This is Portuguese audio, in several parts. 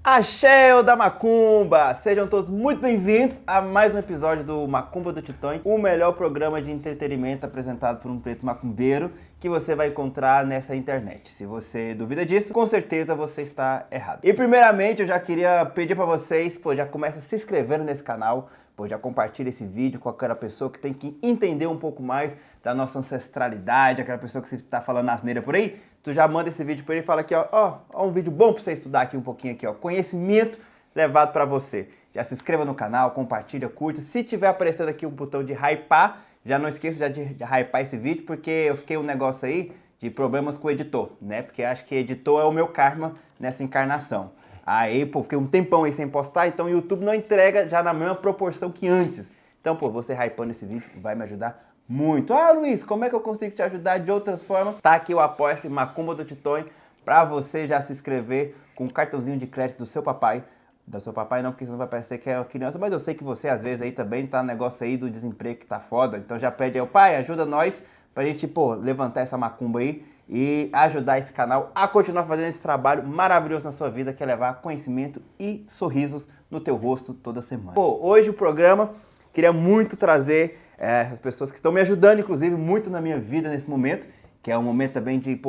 Axé da Macumba! Sejam todos muito bem-vindos a mais um episódio do Macumba do Titões, o melhor programa de entretenimento apresentado por um preto macumbeiro que você vai encontrar nessa internet. Se você duvida disso, com certeza você está errado. E primeiramente eu já queria pedir para vocês, já começa se inscrevendo nesse canal, já compartilha esse vídeo com aquela pessoa que tem que entender um pouco mais da nossa ancestralidade, aquela pessoa que você está falando asneira por aí. Tu já manda esse vídeo para ele e fala aqui, ó, um vídeo bom para você estudar aqui um pouquinho aqui, ó, conhecimento levado para você. Já se inscreva no canal, compartilha, curta. Se tiver aparecendo aqui um botão de hypar, já não esqueça de hypar esse vídeo, porque eu fiquei um negócio aí de problemas com o editor, né? Porque acho que editor é o meu karma nessa encarnação. Aí, fiquei um tempão aí sem postar, então o YouTube não entrega já na mesma proporção que antes. Então, você hypando esse vídeo vai me ajudar muito. Ah, Luiz, como é que eu consigo te ajudar de outras formas? Tá aqui o Apoia-se Macumba do Titões pra você já se inscrever com o cartãozinho de crédito do seu papai. Do seu papai não, porque senão vai parecer que é uma criança, mas eu sei que você às vezes aí também tá no negócio aí do desemprego que tá foda. Então já pede aí, pai, ajuda nós pra gente, levantar essa macumba aí e ajudar esse canal a continuar fazendo esse trabalho maravilhoso na sua vida, que é levar conhecimento e sorrisos no teu rosto toda semana. Hoje o programa, queria muito trazer essas pessoas que estão me ajudando, inclusive, muito na minha vida nesse momento, que é um momento também de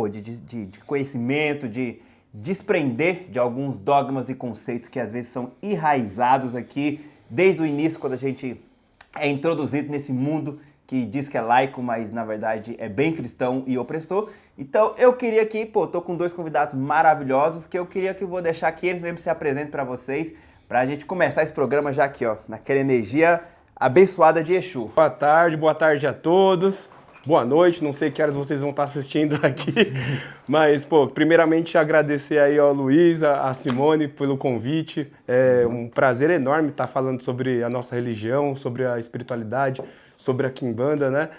conhecimento, de desprender de alguns dogmas e conceitos que às vezes são enraizados aqui desde o início, quando a gente é introduzido nesse mundo que diz que é laico, mas na verdade é bem cristão e opressor. Então eu queria aqui, tô com dois convidados maravilhosos que eu queria que eu vou deixar que eles mesmos se apresentem para vocês, para a gente começar esse programa já aqui, ó, naquela energia abençoada de Exu. Boa tarde a todos. Boa noite, não sei que horas vocês vão estar assistindo aqui, mas, primeiramente agradecer aí ao Luiz, a Simone pelo convite. É um prazer enorme estar falando sobre a nossa religião, sobre a espiritualidade, sobre a Quimbanda, né?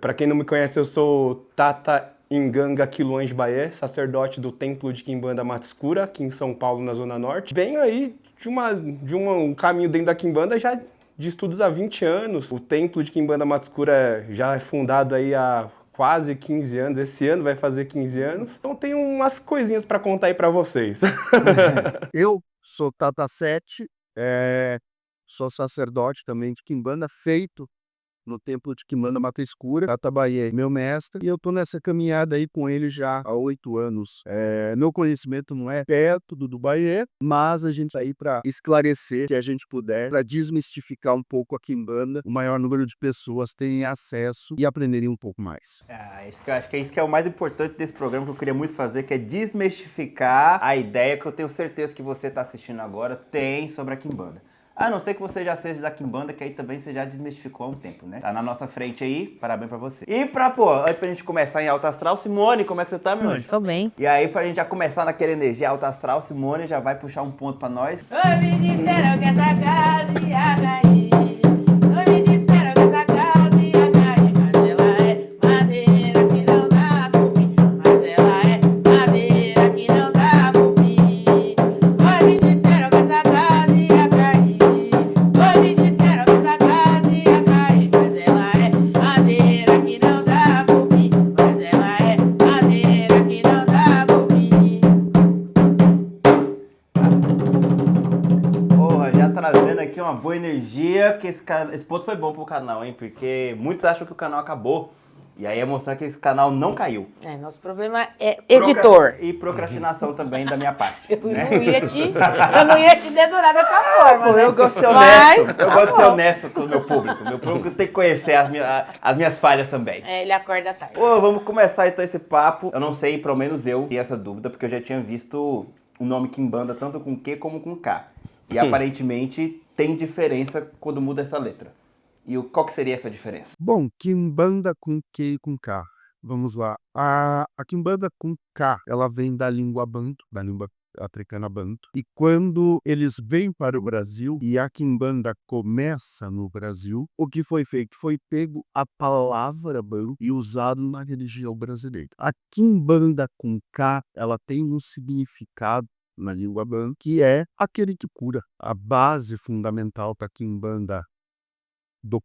Para quem não me conhece, eu sou Tata Inganga Quilões Baé, sacerdote do Templo de Quimbanda Mata Escura, aqui em São Paulo, na Zona Norte. Venho aí de um caminho dentro da Quimbanda já de estudos há 20 anos. O Templo de Quimbanda Mata Escura já é fundado aí há quase 15 anos. Esse ano vai fazer 15 anos. Então tem umas coisinhas para contar aí para vocês. Eu sou Tata Sete, sou sacerdote também de Quimbanda, feito no Templo de Quimbanda Mata Escura. Tata Baie, meu mestre, e eu tô nessa caminhada aí com ele já há 8 anos. Meu conhecimento não é perto do Baie, mas a gente tá aí para esclarecer o que a gente puder, para desmistificar um pouco a Quimbanda, o maior número de pessoas tenham acesso e aprenderem um pouco mais. Isso que eu acho que é isso que é o mais importante desse programa, que eu queria muito fazer, que é desmistificar a ideia que eu tenho certeza que você está assistindo agora tem sobre a Quimbanda. A não ser que você já seja da Quimbanda, que aí também você já desmistificou há um tempo, né? Tá na nossa frente aí, parabéns pra você. E antes pra gente começar em Alto Astral, Simone, como é que você tá, meu anjo? Tô bem. E aí, pra gente já começar naquela energia Alto Astral, Simone já vai puxar um ponto pra nós. Oi, me disseram que essa casa ia cair. Oi, me disseram que essa casa ia cair. Mas ela é madeira que não dá cupim. Mas ela é madeira que não dá cupim. Oi, me disseram que essa casa ia cair. Oi, me disseram que essa casa ia cair. Mas ela é madeira que não dá cupim. Mas ela é madeira que não dá cupim. Já trazendo aqui uma boa energia, que esse ponto foi bom pro canal, hein? Porque muitos acham que o canal acabou. E aí é mostrar que esse canal não caiu. Nosso problema é editor. E procrastinação também da minha parte. Eu né? não ia te dedurar dessa forma. Né? Eu gosto de ser Mas, honesto. Eu gosto de ser honesto com o meu público. Meu público tem que conhecer as minhas falhas também. Ele acorda tarde. Vamos começar então esse papo. Eu não sei, pelo menos eu tinha essa dúvida, porque eu já tinha visto o nome Quimbanda tanto com Q como com K. E aparentemente tem diferença quando muda essa letra. E qual que seria essa diferença? Bom, Quimbanda com Q e com K. Vamos lá. A Quimbanda com K, ela vem da língua Banto, da língua africana Banto. E quando eles vêm para o Brasil e a Quimbanda começa no Brasil, o que foi feito? Foi pego a palavra Banto e usado na religião brasileira. A Quimbanda com K, ela tem um significado na língua Banto, que é aquele que cura. A base fundamental para a Quimbanda do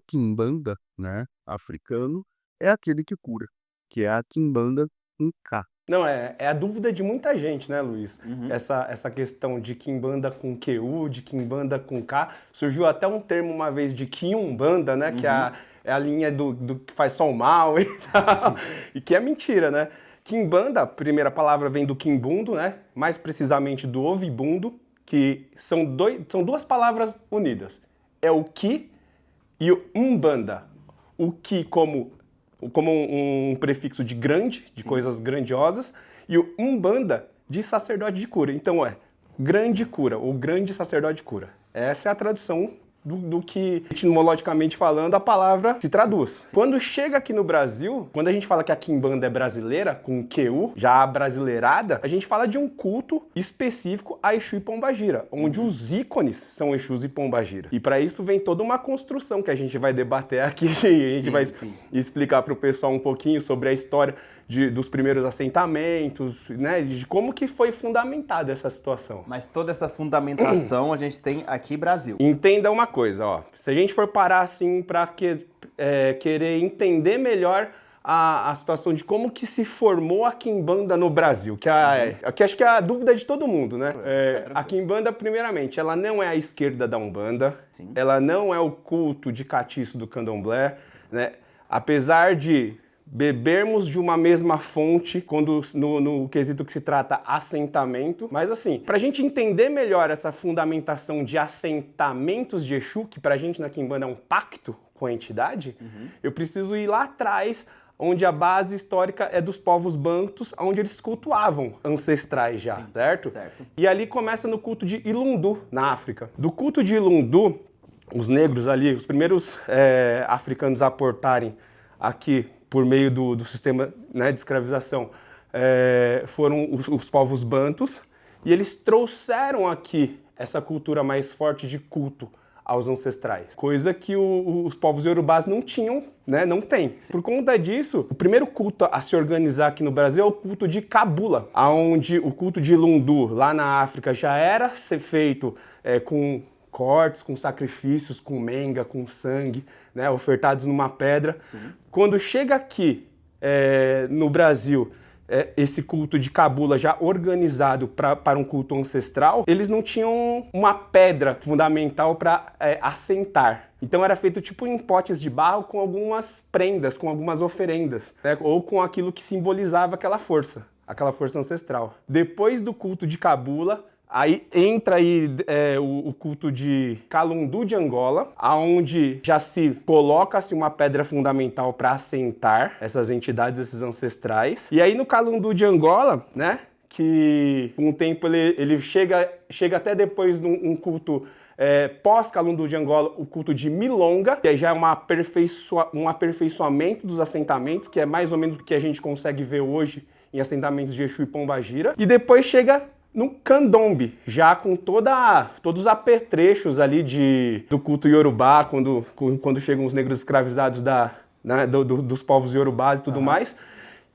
Quimbanda, né, africano, é aquele que cura, que é a Quimbanda com K. Não, é a dúvida de muita gente, né, Luiz? Essa questão de quimbanda com QU, de quimbanda com K. Surgiu até um termo uma vez de quiumbanda, né? Que é a linha do que faz só o mal e tal. E que é mentira, né? Quimbanda, a primeira palavra vem do quimbundo, né? Mais precisamente do ovibundo, que são duas palavras unidas. É o ki e o umbanda. O ki como um prefixo de grande, de coisas grandiosas, e o umbanda de sacerdote de cura. Então grande cura, ou grande sacerdote de cura. Essa é a tradução do que, etimologicamente falando, a palavra se traduz. Quando chega aqui no Brasil, quando a gente fala que a quimbanda é brasileira, com QU, já brasileirada, a gente fala de um culto específico a Exu e Pombagira, onde os ícones são Exus e Pombagira. E para isso vem toda uma construção que a gente vai debater aqui, a gente vai explicar para o pessoal um pouquinho sobre a história dos primeiros assentamentos, né, de como que foi fundamentada essa situação. Mas toda essa fundamentação a gente tem aqui Brasil. Entenda uma coisa, ó, se a gente for parar assim para querer entender melhor a situação de como que se formou a quimbanda no Brasil, que acho que é a dúvida de todo mundo, né? A quimbanda, primeiramente, ela não é a esquerda da Umbanda, ela não é o culto de catiço do candomblé, né? Apesar de bebermos de uma mesma fonte quando no quesito que se trata assentamento. Mas assim, pra gente entender melhor essa fundamentação de assentamentos de Exu, que pra gente na quimbanda é um pacto com a entidade, eu preciso ir lá atrás, onde a base histórica é dos povos bantus, onde eles cultuavam ancestrais já, certo? E ali começa no culto de Ilundu, na África. Do culto de Ilundu, os negros ali, os primeiros africanos a aportarem aqui por meio do sistema, né, de escravização, foram os povos bantus, e eles trouxeram aqui essa cultura mais forte de culto aos ancestrais, coisa que os povos iorubás não tinham, né, não tem. Por conta disso, o primeiro culto a se organizar aqui no Brasil é o culto de Cabula, onde o culto de Ilundu, lá na África, já era ser feito com cortes, com sacrifícios, com menga, com sangue, né, ofertados numa pedra. Quando chega aqui no Brasil, esse culto de Cabula já organizado para um culto ancestral, eles não tinham uma pedra fundamental para assentar. Então era feito tipo em potes de barro com algumas prendas, com algumas oferendas, né, ou com aquilo que simbolizava aquela força ancestral. Depois do culto de Cabula, aí entra o culto de Calundu de Angola, onde já se coloca-se uma pedra fundamental para assentar essas entidades, esses ancestrais. E aí no Calundu de Angola, né, que com o tempo ele chega até depois de um culto pós-Calundu de Angola, o culto de Milonga, que já é um aperfeiçoamento dos assentamentos, que é mais ou menos o que a gente consegue ver hoje em assentamentos de Exu e Pombagira. E depois chega no candombe, já com todos os apetrechos ali do culto iorubá, quando chegam os negros escravizados dos povos iorubás e tudo mais,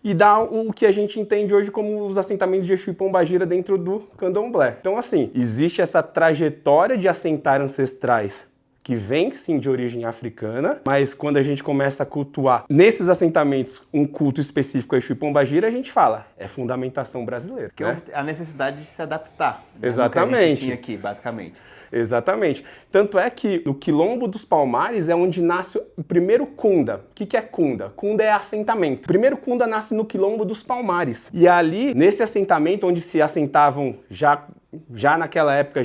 e dá o que a gente entende hoje como os assentamentos de Exu e Pombagira dentro do candomblé. Então assim, existe essa trajetória de assentar ancestrais que vem sim de origem africana, mas quando a gente começa a cultuar nesses assentamentos um culto específico a Exu e Pombagira, a gente fala, é fundamentação brasileira. Que né? a necessidade de se adaptar. Né? Exatamente. Que a gente tinha aqui, basicamente. Exatamente. Tanto é que no Quilombo dos Palmares é onde nasce o primeiro Kunda. O que é Kunda? Kunda é assentamento. O primeiro Kunda nasce no Quilombo dos Palmares. E ali, nesse assentamento, onde se assentavam já naquela época,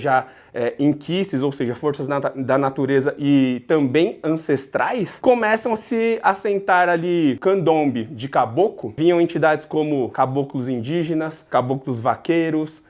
inquices, ou seja, forças da natureza e também ancestrais, começam a se assentar ali candombe de caboclo. Vinham entidades como caboclos indígenas, caboclos vaqueiros,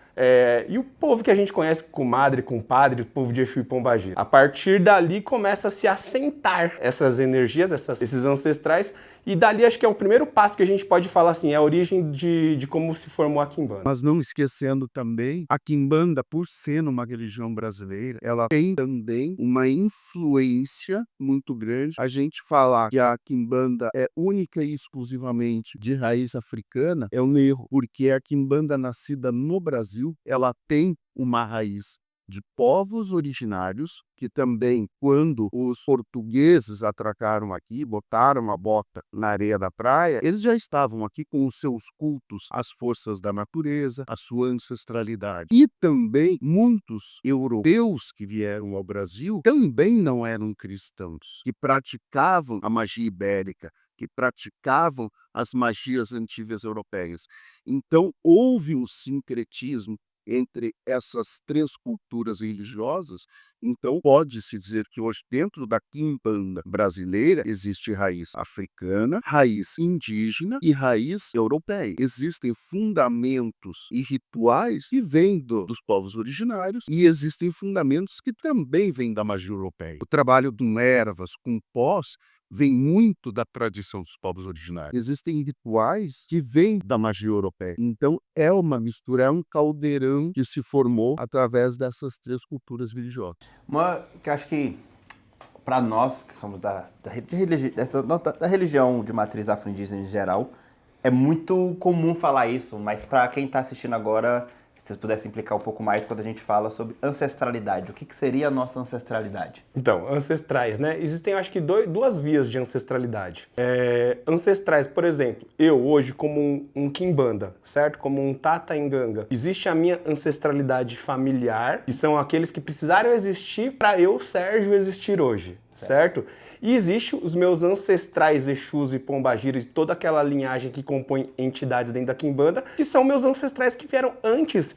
e o povo que a gente conhece, comadre, compadre, o povo de Exu e Pombagira. A partir dali começa a se assentar essas energias, esses ancestrais, e dali acho que é o primeiro passo que a gente pode falar assim, é a origem de como se formou a quimbanda. Mas não esquecendo também, a quimbanda, por ser uma religião brasileira, ela tem também uma influência muito grande. A gente falar que a quimbanda é única e exclusivamente de raiz africana é um erro, porque a quimbanda nascida no Brasil, ela tem uma raiz de povos originários que também, quando os portugueses atracaram aqui, botaram a bota na areia da praia, eles já estavam aqui com os seus cultos às forças da natureza, à sua ancestralidade. E também muitos europeus que vieram ao Brasil também não eram cristãos, que praticavam a magia ibérica, que praticavam as magias antigas europeias. Então, houve um sincretismo entre essas três culturas religiosas. Então, pode-se dizer que hoje, dentro da quimbanda brasileira, existe raiz africana, raiz indígena e raiz europeia. Existem fundamentos e rituais que vêm dos povos originários e existem fundamentos que também vêm da magia europeia. O trabalho com ervas, com pós, vem muito da tradição dos povos originários. Existem rituais que vêm da magia europeia. Então, é uma mistura, é um caldeirão que se formou através dessas três culturas religiosas. Uma que eu acho que, para nós que somos da religião de matriz afro-indígena em geral, é muito comum falar isso, mas para quem está assistindo agora, se vocês pudessem implicar um pouco mais quando a gente fala sobre ancestralidade. O que seria a nossa ancestralidade? Então, ancestrais, né? Existem, acho que, duas vias de ancestralidade. Ancestrais, por exemplo, eu hoje como um quimbanda, certo? Como um tata nganga. Existe a minha ancestralidade familiar, que são aqueles que precisaram existir para eu, Sérgio, existir hoje, certo? E existe os meus ancestrais Exus e Pombagiras, toda aquela linhagem que compõe entidades dentro da quimbanda, que são meus ancestrais que vieram antes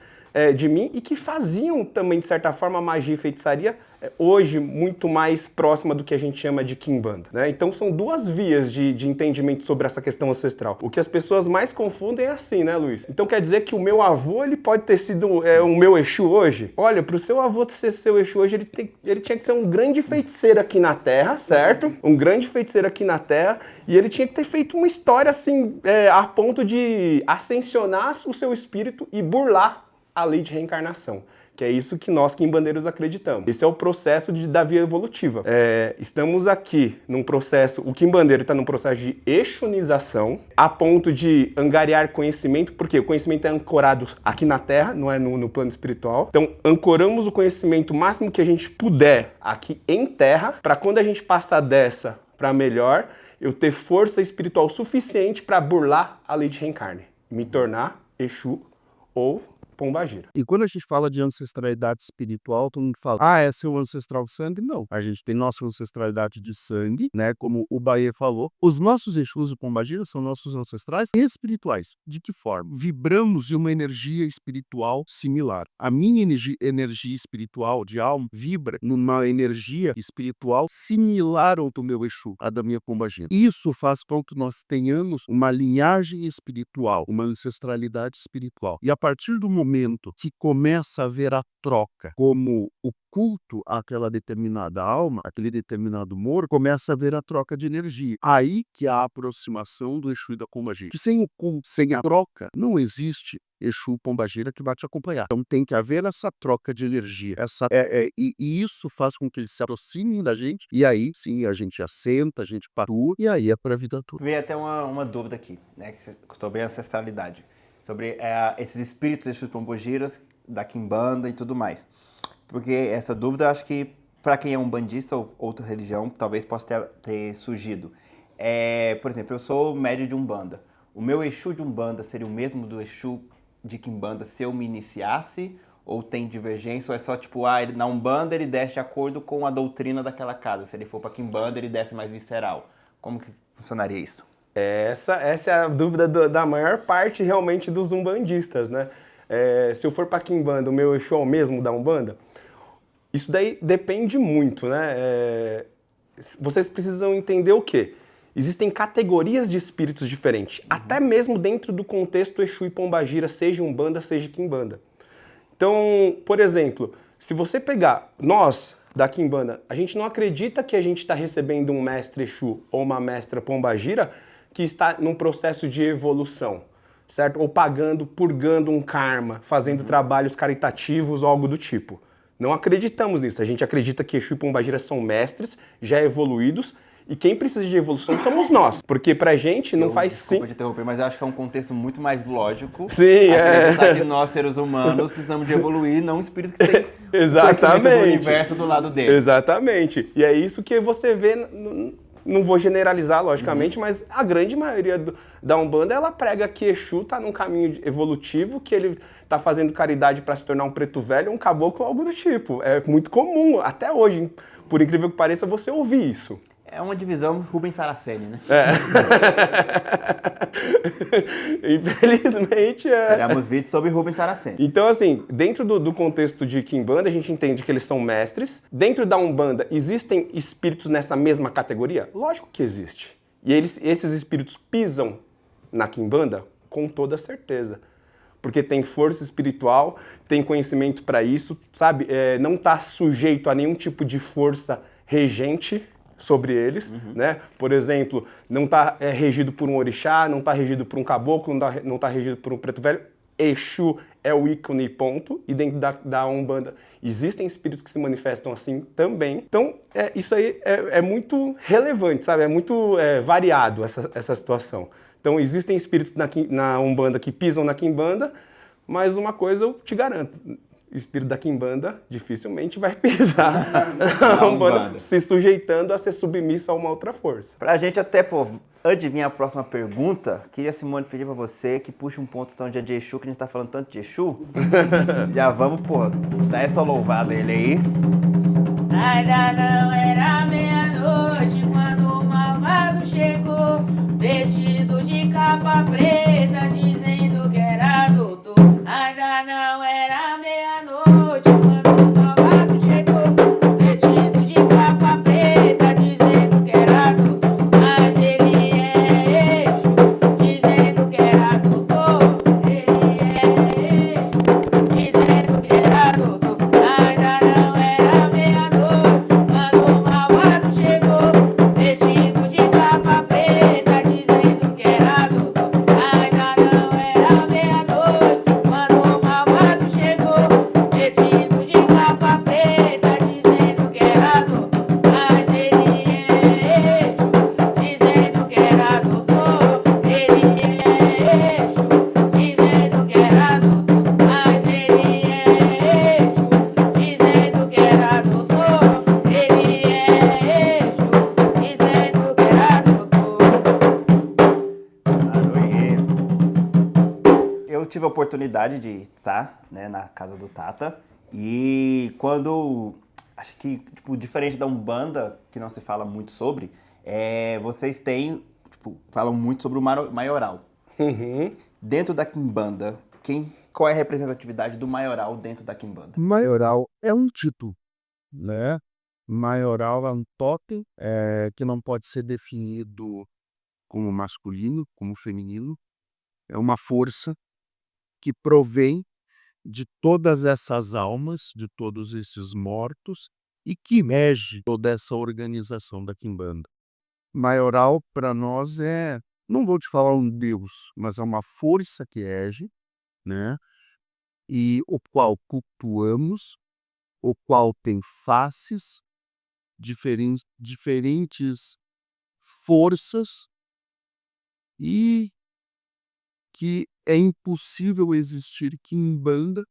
de mim e que faziam também, de certa forma, magia e feitiçaria, hoje muito mais próxima do que a gente chama de quimbanda, né? Então são duas vias de entendimento sobre essa questão ancestral. O que as pessoas mais confundem é assim, né, Luiz? Então quer dizer que o meu avô, ele pode ter sido o meu Exu hoje? Olha, pro seu avô ser seu Exu hoje, ele tinha que ser um grande feiticeiro aqui na Terra, certo? Um grande feiticeiro aqui na Terra, e ele tinha que ter feito uma história assim, a ponto de ascensionar o seu espírito e burlar a lei de reencarnação, que é isso que nós quimbandeiros acreditamos. Esse é o processo da via evolutiva. Estamos aqui num processo, o quimbandeiro está num processo de exunização, a ponto de angariar conhecimento, porque o conhecimento é ancorado aqui na Terra, não é no plano espiritual. Então, ancoramos o conhecimento o máximo que a gente puder aqui em Terra, para quando a gente passar dessa para melhor, eu ter força espiritual suficiente para burlar a lei de reencarne, me tornar Exu ou Pombagira. E quando a gente fala de ancestralidade espiritual, todo mundo fala, é seu ancestral sangue? Não. A gente tem nossa ancestralidade de sangue, né? Como o Bahia falou. Os nossos Exus e Pombagira são nossos ancestrais espirituais. De que forma? Vibramos de uma energia espiritual similar. A minha energia espiritual de alma vibra numa energia espiritual similar ao do meu Exu, a da minha Pombagira. Isso faz com que nós tenhamos uma linhagem espiritual, uma ancestralidade espiritual. E a partir do momento que começa a haver a troca, como o culto àquela determinada alma, aquele determinado humor, começa a haver a troca de energia. Aí que há a aproximação do Exu e da Pombagira. Que sem o culto, sem a troca, não existe Exu Pombagira que vai te acompanhar. Então tem que haver essa troca de energia. E isso faz com que eles se aproximem da gente, e aí sim a gente assenta, a gente patua, e aí é para a vida toda. Veio até uma dúvida aqui, né, sobre a ancestralidade, sobre esses espíritos Exus Pombagiras, da quimbanda e tudo mais. Porque essa dúvida, acho que para quem é um bandista ou outra religião, talvez possa ter surgido. Por exemplo, eu sou médio de Umbanda. O meu Exu de Umbanda seria o mesmo do Exu de quimbanda se eu me iniciasse? Ou tem divergência? Ou é só tipo, na Umbanda ele desce de acordo com a doutrina daquela casa. Se ele for para quimbanda, ele desce mais visceral. Como que funcionaria isso? Essa é a dúvida da maior parte realmente dos umbandistas, né? Se eu for para quimbanda, o meu Exu é o mesmo da Umbanda? Isso daí depende muito, né? Vocês precisam entender o quê? Existem categorias de espíritos diferentes, até mesmo dentro do contexto Exu e Pombagira, seja Umbanda, seja quimbanda. Então, por exemplo, se você pegar nós da quimbanda, a gente não acredita que a gente está recebendo um mestre Exu ou uma mestra Pombagira que está num processo de evolução, certo? Ou purgando um karma, fazendo trabalhos caritativos ou algo do tipo. Não acreditamos nisso. A gente acredita que Exu e Pombagira são mestres já evoluídos e quem precisa de evolução somos nós. Porque pra gente não faz Desculpa te interromper, mas eu acho que é um contexto muito mais lógico. Sim, acreditar que nós, seres humanos, precisamos de evoluir, não espíritos que têm Exatamente. conhecimento do universo do lado deles. Exatamente. E é isso que você vê, não vou generalizar, logicamente, mas a grande maioria da Umbanda, ela prega que Exu tá num caminho evolutivo, que ele tá fazendo caridade para se tornar um preto velho, um caboclo, algo do tipo. É muito comum, até hoje, por incrível que pareça, você ouvir isso. É uma divisão Rubens Saraceni, né? Infelizmente é. Teremos vídeos sobre Rubens Saraceni. Então, assim, dentro do contexto de Quimbanda, a gente entende que eles são mestres. Dentro da Umbanda, existem espíritos nessa mesma categoria? Lógico que existe. E esses espíritos pisam na Quimbanda? Com toda certeza. Porque tem força espiritual, tem conhecimento para isso, sabe? Não está sujeito a nenhum tipo de força regente sobre eles, né? Por exemplo, não está regido por um orixá, não está regido por um caboclo, não tá regido por um preto velho. Exu é o ícone, ponto. E dentro da Umbanda existem espíritos que se manifestam assim também. Então, isso aí é muito relevante, sabe? É muito variado essa situação. Então, existem espíritos na Umbanda que pisam na Quimbanda, mas uma coisa eu te garanto, o espírito da Quimbanda dificilmente vai pisar na Umbanda, se sujeitando a ser submisso a uma outra força. Pra gente até, pô, antes de vir a próxima pergunta, queria, Simone, pedir pra você que puxe um ponto então, de Exu, que a gente tá falando tanto de Exu. Já vamos, pô, dar essa louvada a ele aí. Ainda não era meia-noite quando o malvado chegou, vestido de capa preta, dizendo que era doutor. Ainda não era meia-noite quando o malvado chegou, vestido de capa preta, dizendo que era doutor. Mas ele é Exu, dizendo que era doutor. Ele é Exu, dizendo que era doutor. Ainda não era meia-noite quando o malvado chegou, vestido de capa preta, dizendo que era doutor. Ainda não era meia-noite quando o malvado chegou, vestido de capa preta, dizendo que era doutor. Mas ele é Exu, dizendo que era doutor. Ele é Exu, dizendo que era doutor. Mas ele é Exu, dizendo que era doutor. Ele é Exu, dizendo que era doutor. Aroê. Eu tive a oportunidade de estar, né, na casa do Tata e quando, acho que, tipo, diferente da Umbanda, que não se fala muito sobre, vocês têm, tipo, falam muito sobre o maioral. Dentro da Quimbanda, qual é a representatividade do maioral dentro da Quimbanda? Maioral é um título, né? Maioral é um totem que não pode ser definido como masculino, como feminino. É uma força que provém de todas essas almas, de todos esses mortos, e que rege toda essa organização da Quimbanda. Maioral, para nós, não vou te falar um deus, mas é uma força que rege, né? E o qual cultuamos, o qual tem faces, diferentes forças, e que é impossível existir Quimbanda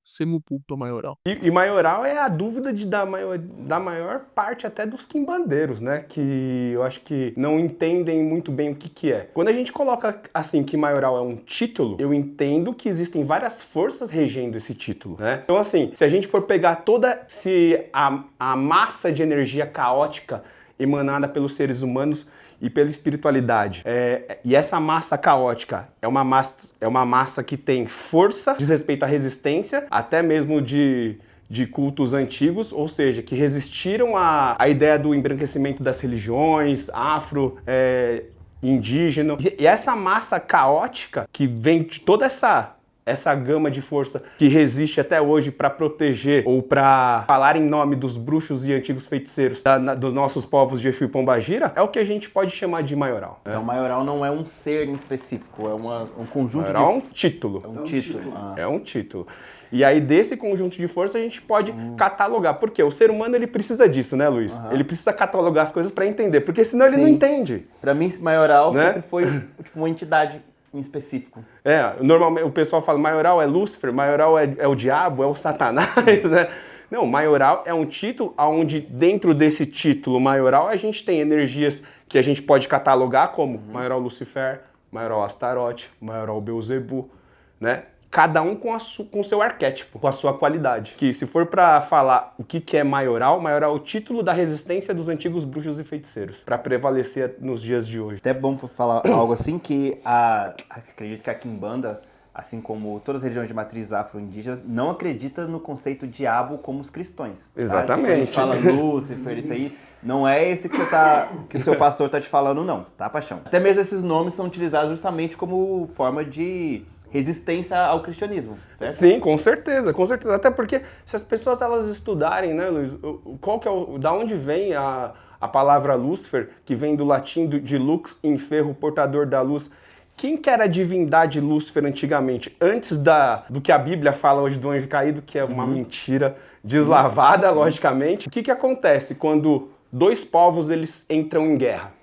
sem o culto ao maioral. E maioral é a dúvida da maior parte até dos quimbandeiros, né? Que eu acho que não entendem muito bem o que é. Quando a gente coloca assim que maioral é um título, eu entendo que existem várias forças regendo esse título, né? Então assim, se a gente for pegar a massa de energia caótica emanada pelos seres humanos e pela espiritualidade. E essa massa caótica é uma massa que tem força, diz respeito à resistência, até mesmo de cultos antigos, ou seja, que resistiram à ideia do embranquecimento das religiões, afro, indígena. E essa massa caótica que vem de toda essa essa gama de força que resiste até hoje para proteger ou para falar em nome dos bruxos e antigos feiticeiros dos nossos povos de Exu e Pombagira, é o que a gente pode chamar de maioral. Então, maioral não é um ser em específico, é um conjunto Maioral é um de... título. É um título. Ah. É um título. E aí, desse conjunto de força, a gente pode catalogar. Por quê? O ser humano, ele precisa disso, né, Luiz? Ele precisa catalogar as coisas para entender, porque senão ele não Sim. entende. Pra mim, esse maioral Né? sempre foi tipo, uma entidade em específico. Normalmente o pessoal fala maioral é Lúcifer, maioral é o diabo, é o Satanás, né? Não, maioral é um título onde dentro desse título maioral a gente tem energias que a gente pode catalogar como maioral Lucifer, maioral Astarote, maioral Beelzebu, né? Cada um com o seu arquétipo, com a sua qualidade. Que se for pra falar o que é maioral é o título da resistência dos antigos bruxos e feiticeiros, pra prevalecer nos dias de hoje. Até bom pra falar algo assim que acredito que a Quimbanda, assim como todas as religiões de matriz afro-indígenas, não acredita no conceito diabo como os cristãos. Exatamente. Quando a gente fala Lúcifer, isso aí, não é esse que o seu pastor tá te falando, não, tá, paixão? Até mesmo esses nomes são utilizados justamente como forma de resistência ao cristianismo, certo? Sim, com certeza, com certeza. Até porque se as pessoas elas estudarem, né, Luiz, qual que é da onde vem a palavra Lúcifer, que vem do latim de lux, enferro, portador da luz. Quem que era a divindade Lúcifer antigamente? Antes do que a Bíblia fala hoje do anjo caído, que é uma mentira deslavada, logicamente. O que acontece quando dois povos eles entram em guerra?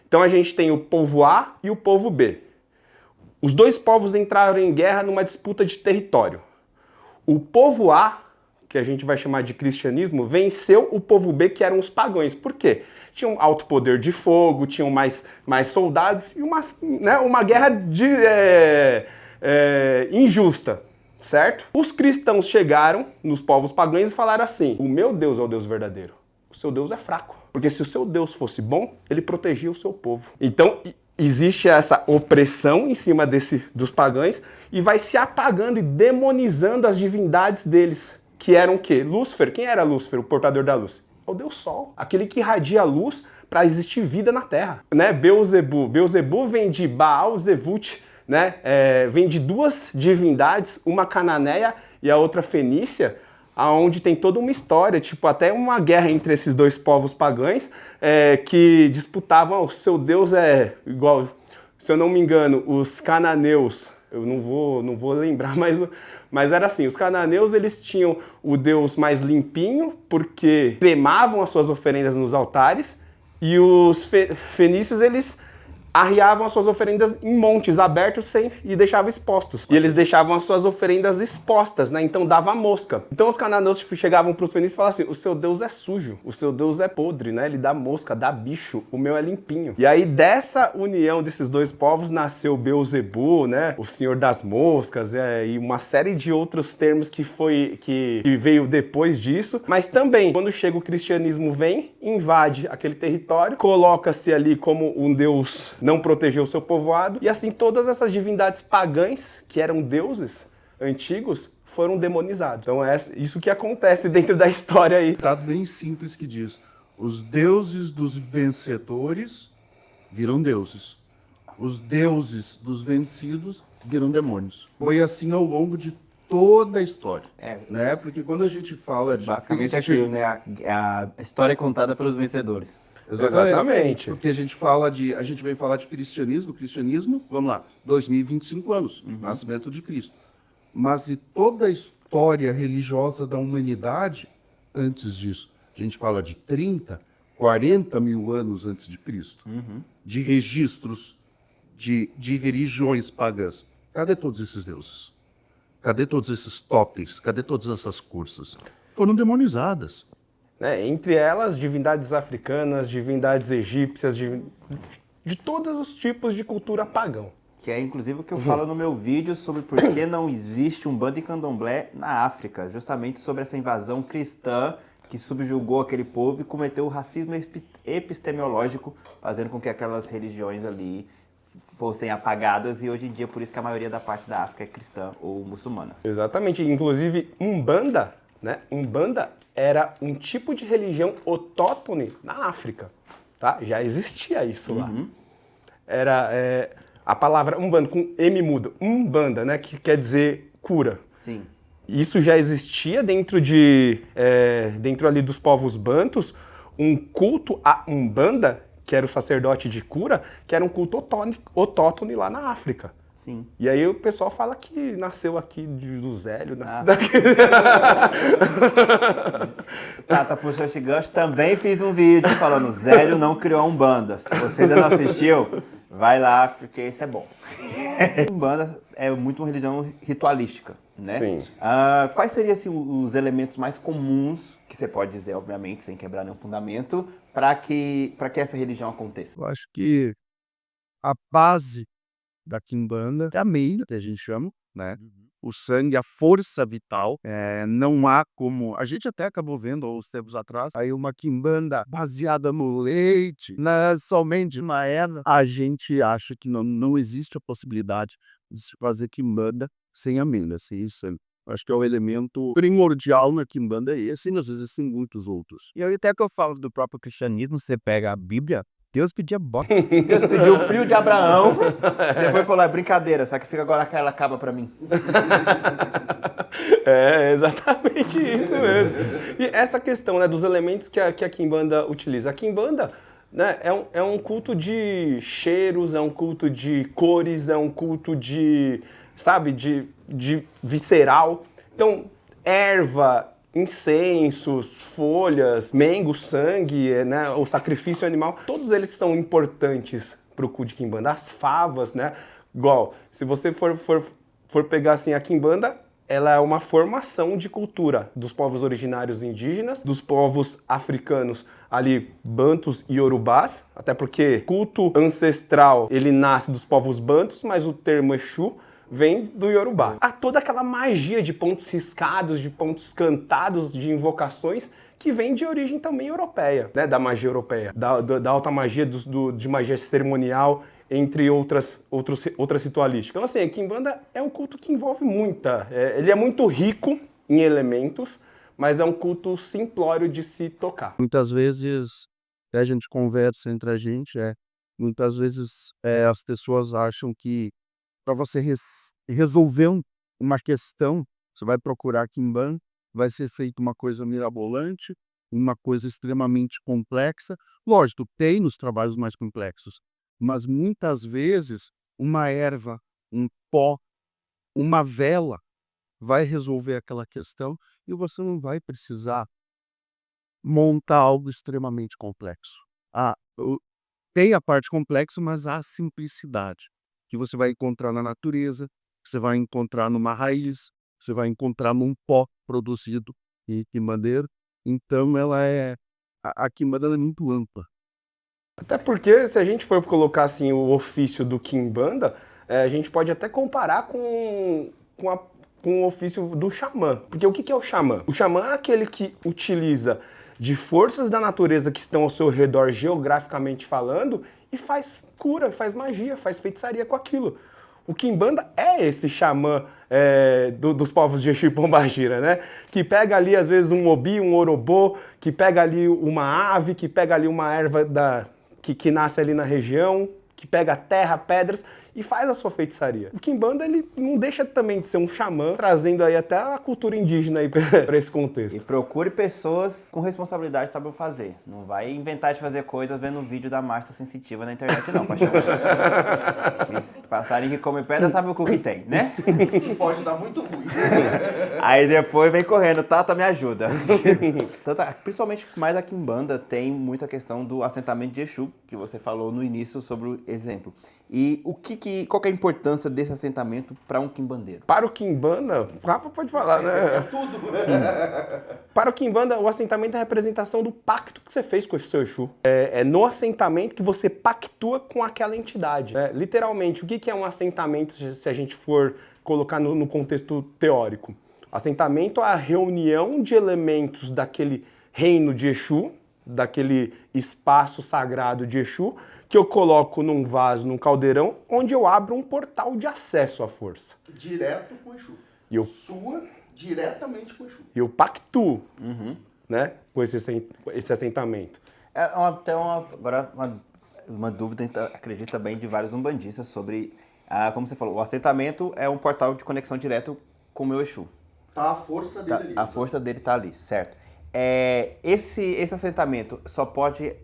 Então a gente tem o povo A e o povo B. Os dois povos entraram em guerra numa disputa de território. O povo A, que a gente vai chamar de cristianismo, venceu o povo B, que eram os pagãos. Por quê? Tinham alto poder de fogo, tinham mais soldados e uma guerra injusta, certo? Os cristãos chegaram nos povos pagãos e falaram assim: o meu Deus é o Deus verdadeiro, o seu Deus é fraco. Porque se o seu Deus fosse bom, ele protegia o seu povo. Então, existe essa opressão em cima dos pagãos e vai se apagando e demonizando as divindades deles, que eram o quê? Lúcifer. Quem era Lúcifer, o portador da luz? É o Deus Sol, aquele que irradia a luz para existir vida na Terra. Né? Beelzebu vem de Baal Zevut, né? Vem de duas divindades, uma cananeia e a outra fenícia, onde tem toda uma história, tipo até uma guerra entre esses dois povos pagãos que disputavam, o seu Deus é igual, se eu não me engano, os cananeus, eu não vou lembrar, mas era assim, os cananeus eles tinham o Deus mais limpinho, porque cremavam as suas oferendas nos altares, e os fenícios eles arriavam as suas oferendas em montes abertos e deixavam expostos. E eles deixavam as suas oferendas expostas, né? Então dava mosca. Então os cananeus chegavam para os fenícios e falavam assim: o seu Deus é sujo, o seu Deus é podre, né? Ele dá mosca, dá bicho, o meu é limpinho. E aí dessa união desses dois povos nasceu Beelzebu, né? O senhor das moscas, e uma série de outros termos que veio depois disso. Mas também, quando chega o cristianismo, invade aquele território, coloca-se ali como um Deus não protegeu o seu povoado, e assim todas essas divindades pagãs, que eram deuses antigos, foram demonizados. Então é isso que acontece dentro da história aí. Tá bem simples que diz: os deuses dos vencedores viram deuses. Os deuses dos vencidos viram demônios. Foi assim ao longo de toda a história. Né? Porque quando a gente fala de... Basicamente é aquilo, né? A história é contada pelos vencedores. Exatamente. Porque a gente vem falar de cristianismo, vamos lá, 2025 anos, nascimento de Cristo. Mas e toda a história religiosa da humanidade antes disso? A gente fala de 30, 40 mil anos antes de Cristo, de registros de religiões pagãs. Cadê todos esses deuses? Cadê todos esses totens? Cadê todas essas cursas? Foram demonizadas. Entre elas, divindades africanas, divindades egípcias, de todos os tipos de cultura pagão. Que é inclusive o que eu falo no meu vídeo sobre por que não existe Umbanda e Candomblé na África. Justamente sobre essa invasão cristã que subjugou aquele povo e cometeu o racismo epistemológico, fazendo com que aquelas religiões ali fossem apagadas, e hoje em dia por isso que a maioria da parte da África é cristã ou muçulmana. Exatamente. Inclusive, Umbanda, né? Umbanda era um tipo de religião autóctone na África, tá? Já existia isso lá. A palavra Umbanda, com M muda, Umbanda, né, que quer dizer cura. Sim. Isso já existia dentro ali dos povos bantus, um culto a Umbanda, que era o sacerdote de cura, que era um culto autóctone lá na África. Sim. E aí o pessoal fala que nasceu aqui do Zélio, nasceu daqui. Tata puxou esse gancho, também fiz um vídeo falando Zélio não criou a Umbanda. Se você ainda não assistiu, vai lá, porque esse é bom. Umbanda é muito uma religião ritualística, né? Sim. Quais seriam assim, os elementos mais comuns, que você pode dizer, obviamente, sem quebrar nenhum fundamento, para que essa religião aconteça? Eu acho que a base da quimbanda é a meia, que a gente chama, né? O sangue, a força vital, não há como... A gente até acabou vendo, há uns tempos atrás, aí uma quimbanda baseada no leite, somente na erva. A gente acha que não existe a possibilidade de se fazer quimbanda sem amêndoa, sem sangue. Acho que é o elemento primordial na quimbanda é esse, e às vezes tem muitos outros. E aí, até que eu falo do próprio cristianismo, você pega a Bíblia, Deus pedia bota. Deus pediu o frio de Abraão, depois falou, é brincadeira, sacrifica agora aquela cabra para mim. É exatamente isso mesmo. E essa questão, né, dos elementos que a quimbanda utiliza. A quimbanda, né, é um culto de cheiros, é um culto de cores, é um culto de, sabe, de visceral. Então, erva, incensos, folhas, mengo, sangue, né, o sacrifício animal, todos eles são importantes para o culto de quimbanda. As favas, né, igual, se você for pegar assim, a quimbanda, ela é uma formação de cultura dos povos originários indígenas, dos povos africanos ali, bantus e yorubás, até porque culto ancestral, ele nasce dos povos bantus, mas o termo Exu vem do Yorubá. Há toda aquela magia de pontos riscados, de pontos cantados, de invocações, que vem de origem também europeia, né? Da magia europeia, da alta magia, de magia cerimonial, entre outras ritualísticas. Então, assim, a quimbanda é um culto que envolve ele é muito rico em elementos, mas é um culto simplório de se tocar. Muitas vezes a gente conversa entre a gente, muitas vezes as pessoas acham que para você resolver uma questão, você vai procurar quimbanda, vai ser feita uma coisa mirabolante, uma coisa extremamente complexa. Lógico, tem nos trabalhos mais complexos, mas muitas vezes uma erva, um pó, uma vela vai resolver aquela questão e você não vai precisar montar algo extremamente complexo. Tem a parte complexa, mas há a simplicidade que você vai encontrar na natureza, você vai encontrar numa raiz, você vai encontrar num pó produzido em quimbandeiro. Então a quimbanda é muito ampla. Até porque, se a gente for colocar assim, o ofício do quimbanda, a gente pode até comparar com o ofício do xamã. Porque o que é o xamã? O xamã é aquele que utiliza de forças da natureza que estão ao seu redor geograficamente falando e faz cura, faz magia, faz feitiçaria com aquilo. O quimbanda é esse xamã dos povos de Exu e Pombagira, né? Que pega ali, às vezes, um obi, um orobô, que pega ali uma ave, que pega ali uma erva que nasce ali na região, que pega terra, pedras e faz a sua feitiçaria. O quimbanda, ele não deixa também de ser um xamã, trazendo aí até a cultura indígena aí para esse contexto. E procure pessoas com responsabilidade que sabem fazer. Não vai inventar de fazer coisas vendo um vídeo da Márcia Sensitiva na internet, não, paixão. Se passarem que come pedra, sabe o que tem, né? Pode dar muito ruim. Aí depois vem correndo, Tata, me ajuda. Principalmente mais a quimbanda tem muita questão do assentamento de Exu, que você falou no início sobre o exemplo. E qual que é a importância desse assentamento para um quimbandeiro? Para o quimbanda, Rafa pode falar, né? Tudo. Para o quimbanda, o assentamento é a representação do pacto que você fez com o seu Exu. É no assentamento que você pactua com aquela entidade. Literalmente, o que é um assentamento, se a gente for colocar no contexto teórico? Assentamento é a reunião de elementos daquele reino de Exu, daquele espaço sagrado de Exu, que eu coloco num vaso, num caldeirão, onde eu abro um portal de acesso à força. Direto com o Exu. Sua diretamente com o Exu. E eu pactuo, né, com esse assentamento. uma dúvida, então, acredito também, de vários umbandistas sobre, como você falou, o assentamento é um portal de conexão direto com o meu Exu. Tá a força dele ali. A força dele tá ali, certo? Esse assentamento só pode,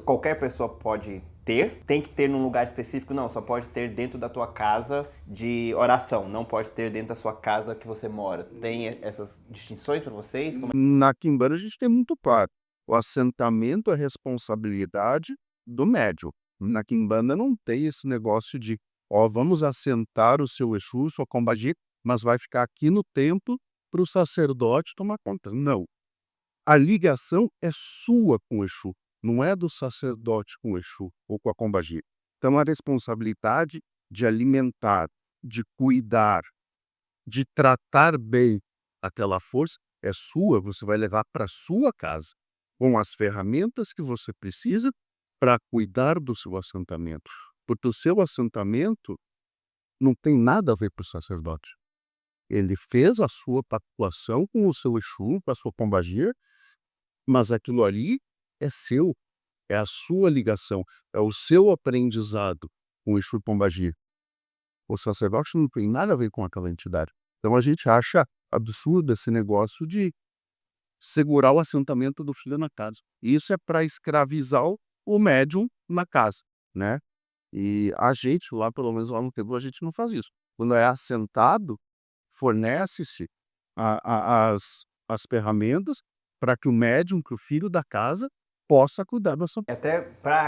qualquer pessoa pode ter? Tem que ter num lugar específico? Não, só pode ter dentro da tua casa de oração, não pode ter dentro da sua casa que você mora. Tem essas distinções para vocês? Na quimbanda a gente tem muito claro. O assentamento é responsabilidade do médium. Na quimbanda não tem esse negócio de, vamos assentar o seu Exu, sua Combagi, mas vai ficar aqui no templo para o sacerdote tomar conta. Não. A ligação é sua com o Exu, não é do sacerdote com o Exu ou com a Combagi. Então a responsabilidade de alimentar, de cuidar, de tratar bem aquela força é sua, você vai levar para sua casa, com as ferramentas que você precisa para cuidar do seu assentamento. Porque o seu assentamento não tem nada a ver com o sacerdote. Ele fez a sua pactuação com o seu Exu, com a sua Combagi, mas aquilo ali é seu, é a sua ligação, é o seu aprendizado com o Exu Combagi. O sacerdote não tem nada a ver com aquela entidade. Então a gente acha absurdo esse negócio de segurar o assentamento do filho na casa. Isso é para escravizar o médium na casa, né? E a gente, lá pelo menos lá no templo, a gente não faz isso. Quando é assentado, fornece-se as ferramentas para que o médium, que o filho da casa, possa cuidar da sua... Até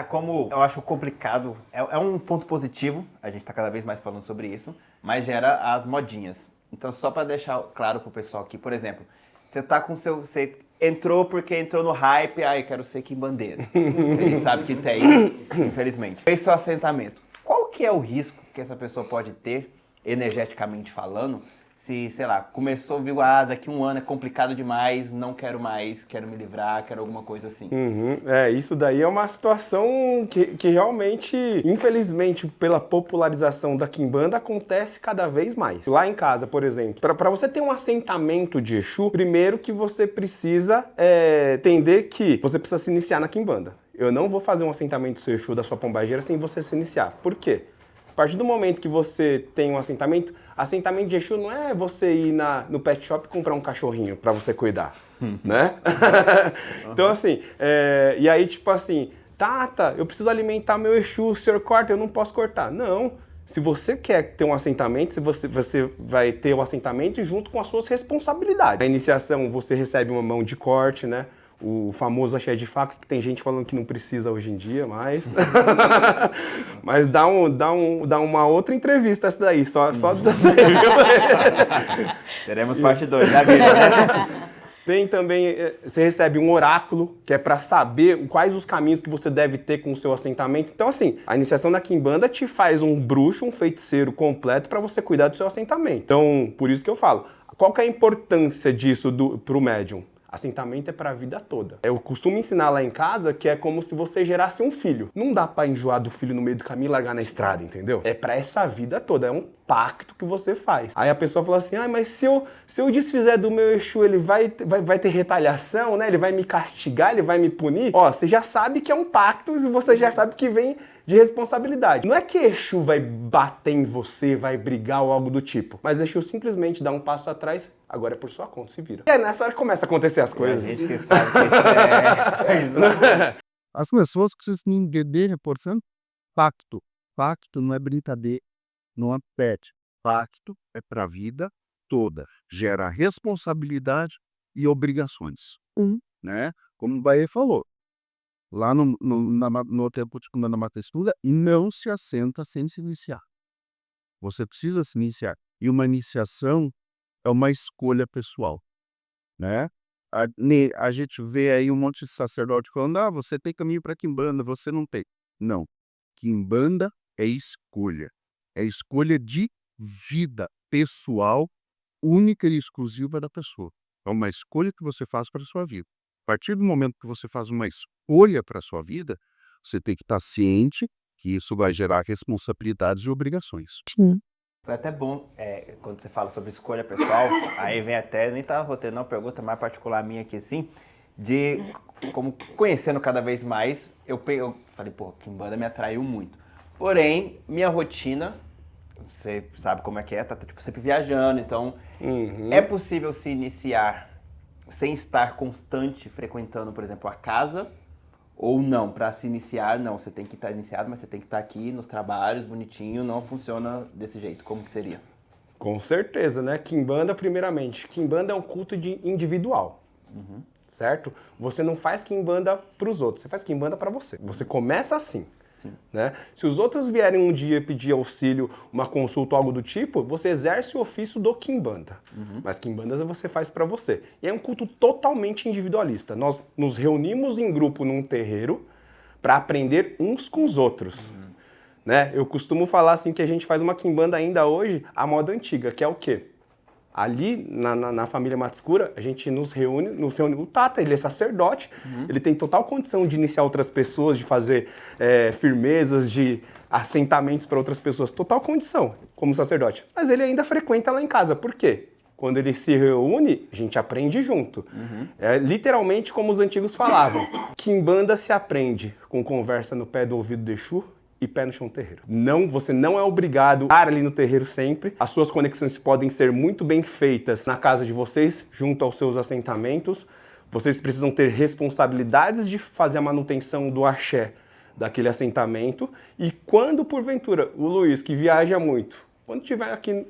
como eu acho complicado, é um ponto positivo, a gente está cada vez mais falando sobre isso, mas gera as modinhas. Então, só para deixar claro pro pessoal aqui, por exemplo, você entrou porque entrou no hype, eu quero ser quimbandeiro. A gente sabe que tem, infelizmente. Fez seu assentamento. Qual que é o risco que essa pessoa pode ter, energeticamente falando, se, sei lá, começou, viu, daqui um ano é complicado demais, não quero mais, quero me livrar, quero alguma coisa assim. Isso daí é uma situação que realmente, infelizmente, pela popularização da quimbanda, acontece cada vez mais. Lá em casa, por exemplo, para você ter um assentamento de Exu, primeiro que você precisa entender que você precisa se iniciar na quimbanda. Eu não vou fazer um assentamento do seu Exu da sua pombageira sem você se iniciar. Por quê? A partir do momento que você tem um assentamento de Exu não é você ir no pet shop e comprar um cachorrinho pra você cuidar, né? Então, assim, e aí, tipo assim, Tata, eu preciso alimentar meu Exu, o senhor corta, eu não posso cortar. Não, se você quer ter um assentamento, você vai ter o assentamento junto com as suas responsabilidades. Na iniciação, você recebe uma mão de corte, né? O famoso axé de faca, que tem gente falando que não precisa hoje em dia, mas... mas dá uma outra entrevista essa daí, só disso aí, viu? Teremos parte 2 da vida, né? Tem também, você recebe um oráculo, que é para saber quais os caminhos que você deve ter com o seu assentamento. Então, assim, a iniciação da quimbanda te faz um bruxo, um feiticeiro completo para você cuidar do seu assentamento. Então, por isso que eu falo, qual que é a importância disso pro médium? Assentamento é para a vida toda. Eu costumo ensinar lá em casa que é como se você gerasse um filho. Não dá para enjoar do filho no meio do caminho e largar na estrada, entendeu? É para essa vida toda, é um pacto que você faz. Aí a pessoa fala assim, mas se eu desfizer do meu Exu, ele vai ter retaliação, né? Ele vai me castigar, ele vai me punir. Você já sabe que é um pacto e você já sabe que vem de responsabilidade. Não é que Exu vai bater em você, vai brigar ou algo do tipo, mas Exu simplesmente dá um passo atrás, agora é por sua conta, se vira. E é nessa hora que começa a acontecer as coisas. A gente que sabe que isso As pessoas precisam entender, portanto, pacto. Pacto não é brincadeira, não é pet. Pacto é para a vida toda. Gera responsabilidade e obrigações. Né? Como o Bahia falou, lá no tempo de Quimbanda Mata Estuda, não se assenta sem se iniciar. Você precisa se iniciar. E uma iniciação é uma escolha pessoal, né? A gente vê aí um monte de sacerdote falando, você tem caminho para Quimbanda, você não tem. Não. Quimbanda é escolha. É escolha de vida pessoal, única e exclusiva da pessoa. É uma escolha que você faz para a sua vida. A partir do momento que você faz uma escolha para a sua vida, você tem que estar ciente que isso vai gerar responsabilidades e obrigações. Foi até bom, quando você fala sobre escolha pessoal, aí vem até, nem tá roteirando uma pergunta mais particular minha aqui assim, como conhecendo cada vez mais, eu falei, pô, Kimbanda me atraiu muito. Porém, minha rotina, você sabe como é que é, tá tipo, sempre viajando, então é possível se iniciar sem estar constante frequentando, por exemplo, a casa, ou não? Para se iniciar, não, você tem que estar iniciado, mas você tem que estar aqui nos trabalhos, bonitinho, não funciona desse jeito, como que seria? Com certeza, né? Kimbanda, primeiramente. Kimbanda é um culto individual, certo? Você não faz Kimbanda para os outros, você faz Kimbanda para você. Você começa assim. Sim. Né? Se os outros vierem um dia pedir auxílio, uma consulta ou algo do tipo, você exerce o ofício do Kimbanda. Mas Kimbanda você faz para você. E é um culto totalmente individualista. Nós nos reunimos em grupo num terreiro para aprender uns com os outros. Né? Eu costumo falar assim que a gente faz uma Kimbanda ainda hoje, a moda antiga, que é o quê? Ali, na família Matsukura, a gente nos reúne, o Tata, ele é sacerdote, ele tem total condição de iniciar outras pessoas, de fazer firmezas, de assentamentos para outras pessoas, total condição, como sacerdote. Mas ele ainda frequenta lá em casa, por quê? Quando ele se reúne, a gente aprende junto. É literalmente como os antigos falavam, Kimbanda se aprende com conversa no pé do ouvido do Exu, e pé no chão terreiro. Não, você não é obrigado a estar ali no terreiro sempre. As suas conexões podem ser muito bem feitas na casa de vocês, junto aos seus assentamentos. Vocês precisam ter responsabilidades de fazer a manutenção do axé daquele assentamento. E quando, porventura, o Luiz, que viaja muito, quando estiver aqui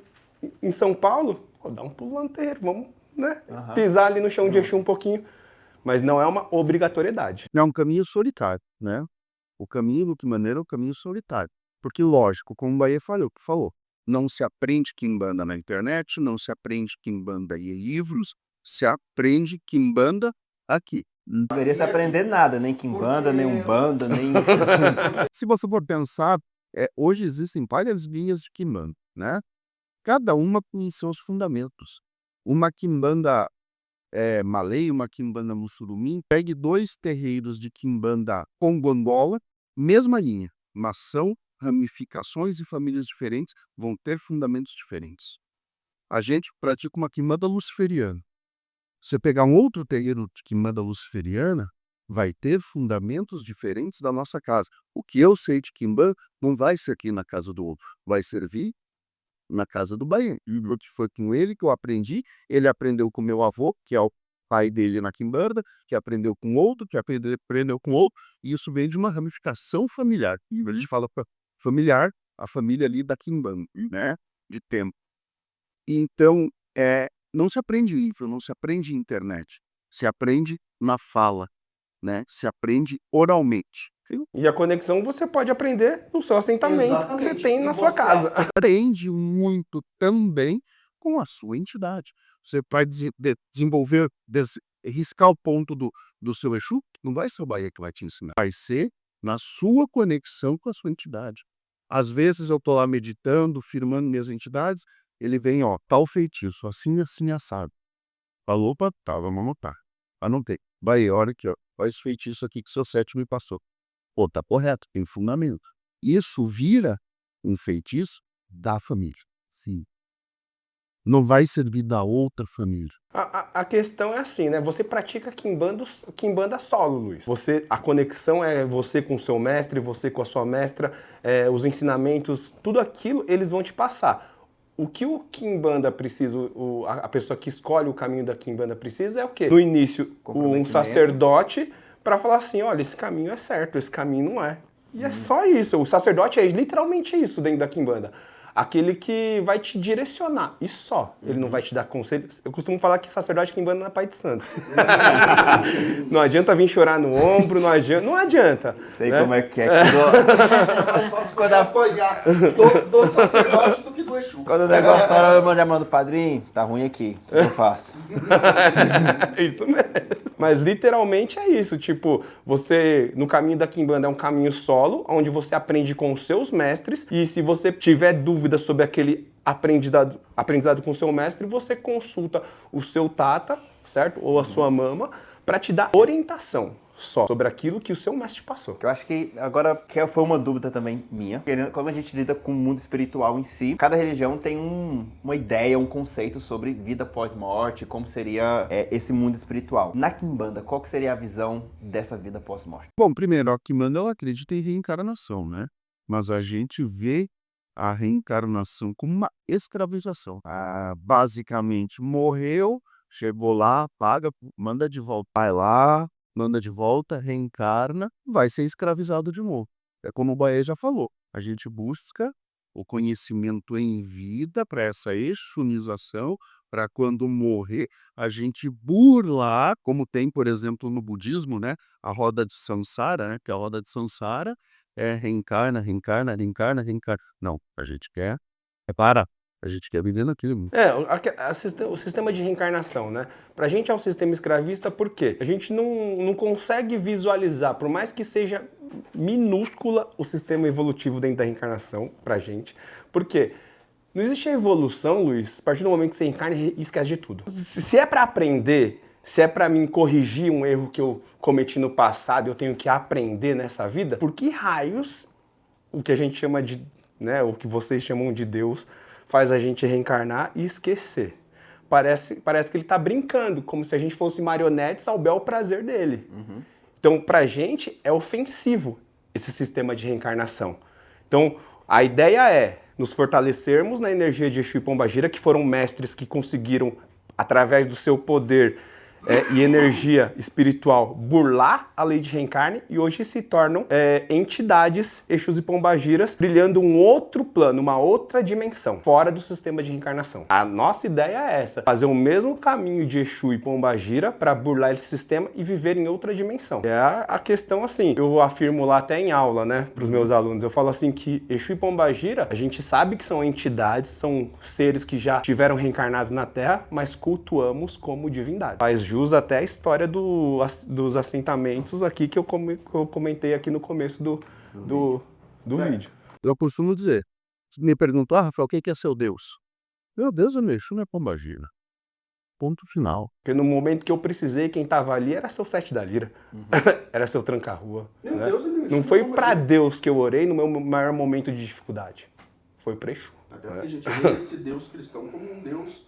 em São Paulo, dá um pulo lá no terreiro, vamos, né? Pisar ali no chão de Exu um pouquinho. Mas não é uma obrigatoriedade. É um caminho solitário, né? O caminho do Kimbandeiro é o caminho solitário. Porque, lógico, como o Bahia falou, não se aprende Kimbanda na internet, não se aprende Kimbanda em livros, se aprende Kimbanda aqui. Não deveria se aprender nada, nem Kimbanda, nem Umbanda, nem... Se você for pensar, hoje existem várias linhas de Kimbanda, né? Cada uma com seus fundamentos. Uma Kimbanda malay, uma Kimbanda Mussurumim, pegue 2 terreiros de Kimbanda Congo-Angola, mesma linha, mas são ramificações e famílias diferentes, vão ter fundamentos diferentes. A gente pratica uma Kimbanda luciferiana. Você pegar um outro terreiro de Kimbanda luciferiana, vai ter fundamentos diferentes da nossa casa. O que eu sei de Kimbanda não vai ser aqui na casa do outro, vai servir na casa do Bahia. Que foi com ele que eu aprendi. Ele aprendeu com meu avô, que é o pai dele na Kimbanda, que aprendeu com outro, que aprendeu com outro. E isso vem de uma ramificação familiar. A gente fala familiar, a família ali da Kimbanda, né? De tempo. Então, não se aprende em livro, não se aprende em internet. Se aprende na fala, né? Se aprende oralmente. Sim. E a conexão você pode aprender no seu assentamento que você tem na sua casa. Aprende muito também com a sua entidade. Você vai desenvolver, riscar o ponto do seu Exu, não vai ser o Bahia que vai te ensinar. Vai ser na sua conexão com a sua entidade. Às vezes eu estou lá meditando, firmando minhas entidades, ele vem, tal feitiço, assim, assim, assado. Falou, opa, tá, vamos anotar. Anotei. Bahia, olha aqui, olha esse feitiço aqui que o seu 7 me passou. Pô, tá correto, tem fundamento. Isso vira um feitiço da família. Sim. Não vai servir da outra família. A questão é assim, né? Você pratica Kimbanda solo, Luiz. A conexão é você com o seu mestre, você com a sua mestra, os ensinamentos, tudo aquilo eles vão te passar. O que o Kimbanda precisa, a pessoa que escolhe o caminho da Kimbanda precisa é o quê? No início, um sacerdote para falar assim, olha, esse caminho é certo, esse caminho não é. E é só isso. O sacerdote é literalmente isso dentro da Kimbanda. Aquele que vai te direcionar, e só. Ele não vai te dar conselhos. Eu costumo falar que sacerdote Kimbanda não é pai de santos. Não adianta vir chorar no ombro, não adianta. Sei, né? como é que é. Quando apoiar do sacerdote do que do Exu. Quando o negócio tá, eu já mando padrinho, tá ruim aqui, o que eu faço? Isso mesmo. Mas literalmente é isso, tipo, você, no caminho da Kimbanda é um caminho solo, onde você aprende com os seus mestres, e se você tiver dúvida sobre aquele aprendizado com o seu mestre, você consulta o seu tata, certo? Ou a sua mama, para te dar orientação só sobre aquilo que o seu mestre passou. Eu acho que agora que foi uma dúvida também minha, como a gente lida com o mundo espiritual em si, cada religião tem uma ideia, um conceito sobre vida pós-morte, como seria esse mundo espiritual. Na Quimbanda, qual que seria a visão dessa vida pós-morte? Bom, primeiro, a Quimbanda ela acredita em reencarnação, né? Mas a gente vê a reencarnação como uma escravização. Basicamente, morreu, chegou lá, paga, manda de volta, vai lá, manda de volta, reencarna, vai ser escravizado de novo. É como o Baê já falou, a gente busca o conhecimento em vida para essa exunização, para quando morrer, a gente burlar, como tem, por exemplo, no budismo, né? A roda de Samsara, né? Que a roda de Samsara reencarna, reencarna, reencarna, reencarna. Não, a gente quer parar. A gente quer viver naquele mundo. O sistema de reencarnação, né? Pra gente é um sistema escravista por quê? A gente não consegue visualizar, por mais que seja minúscula o sistema evolutivo dentro da reencarnação pra gente. Por quê? Não existe a evolução, Luiz, a partir do momento que você encarna e esquece de tudo. Se é pra aprender, se é pra mim corrigir um erro que eu cometi no passado, eu tenho que aprender nessa vida, por que raios o que a gente chama de, né, o que vocês chamam de Deus, faz a gente reencarnar e esquecer? Parece que ele tá brincando, como se a gente fosse marionetes ao bel prazer dele. Então, pra gente, é ofensivo esse sistema de reencarnação. Então, a ideia é nos fortalecermos na energia de Exu e Pombagira, que foram mestres que conseguiram, através do seu poder e energia espiritual, burlar a lei de reencarne e hoje se tornam entidades, Exus e Pombagiras, brilhando um outro plano, uma outra dimensão, fora do sistema de reencarnação. A nossa ideia é essa, fazer o mesmo caminho de Exu e Pombagira para burlar esse sistema e viver em outra dimensão. É a questão assim, eu afirmo lá até em aula, né, para os meus alunos, eu falo assim que Exu e Pombagira, a gente sabe que são entidades, são seres que já tiveram reencarnados na Terra, mas cultuamos como divindade. Faz jus até a história dos assentamentos aqui que eu comentei aqui no começo do vídeo. Eu costumo dizer, se me perguntam, Rafael, o que é seu Deus? Meu Deus é meu Exu, não é Pombagira. Ponto final. Porque no momento que eu precisei, quem tava ali era seu Sete da Lira, era seu Tranca-Rua. Meu Né? Deus é meu Exu, não foi pra Deus que eu orei no meu maior momento de dificuldade. Foi pra Exu. Até porque a gente vê esse Deus cristão como um Deus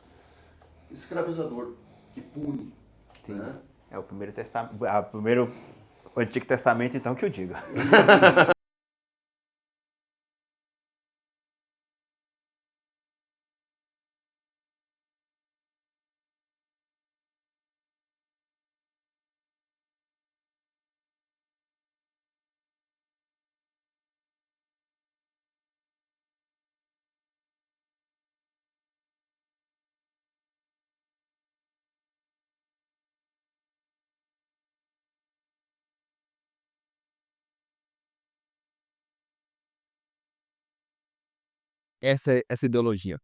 escravizador, que pune. Sim. Né? É o primeiro testamento, o Antigo Testamento, então, que eu digo. Essa ideologia.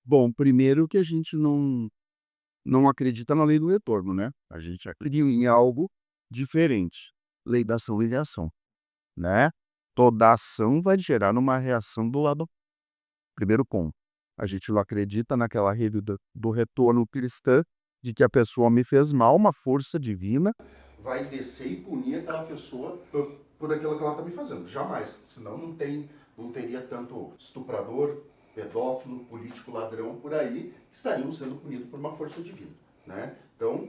Bom, primeiro que a gente não acredita na lei do retorno, né? A gente acredita em algo diferente. Lei da ação e reação, né? Toda ação vai gerar uma reação do lado. Primeiro ponto. A gente não acredita naquela rede do retorno cristã, de que a pessoa me fez mal, uma força divina vai descer e punir aquela pessoa por aquilo que ela está me fazendo. Jamais. Senão não teria tanto estuprador, pedófilo, político, ladrão por aí, que estariam sendo punidos por uma força divina. Né? Então,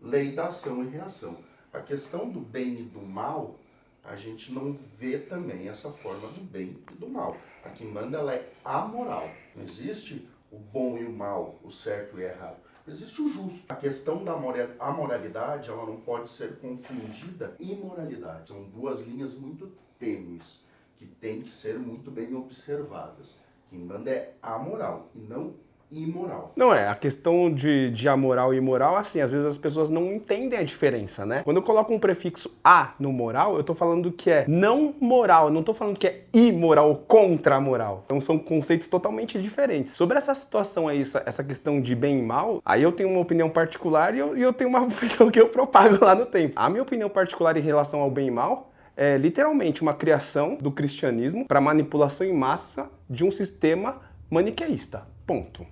lei da ação e reação. A questão do bem e do mal, a gente não vê também essa forma do bem e do mal. A Quimbanda ela é amoral. Não existe o bom e o mal, o certo e o errado. Existe o justo. A questão da amoralidade, ela não pode ser confundida com imoralidade. São duas linhas muito tênues, que têm que ser muito bem observadas. Quimbanda é amoral e não imoral. Não a questão de amoral e imoral, assim, às vezes as pessoas não entendem a diferença, né? Quando eu coloco um prefixo a no moral, eu tô falando que é não moral, eu não tô falando que é imoral ou contra a moral. Então são conceitos totalmente diferentes. Sobre essa situação aí, essa questão de bem e mal, aí eu tenho uma opinião particular e eu tenho uma opinião que eu propago lá no tempo. A minha opinião particular em relação ao bem e mal é literalmente uma criação do cristianismo para manipulação em massa de um sistema maniqueísta. Ponto.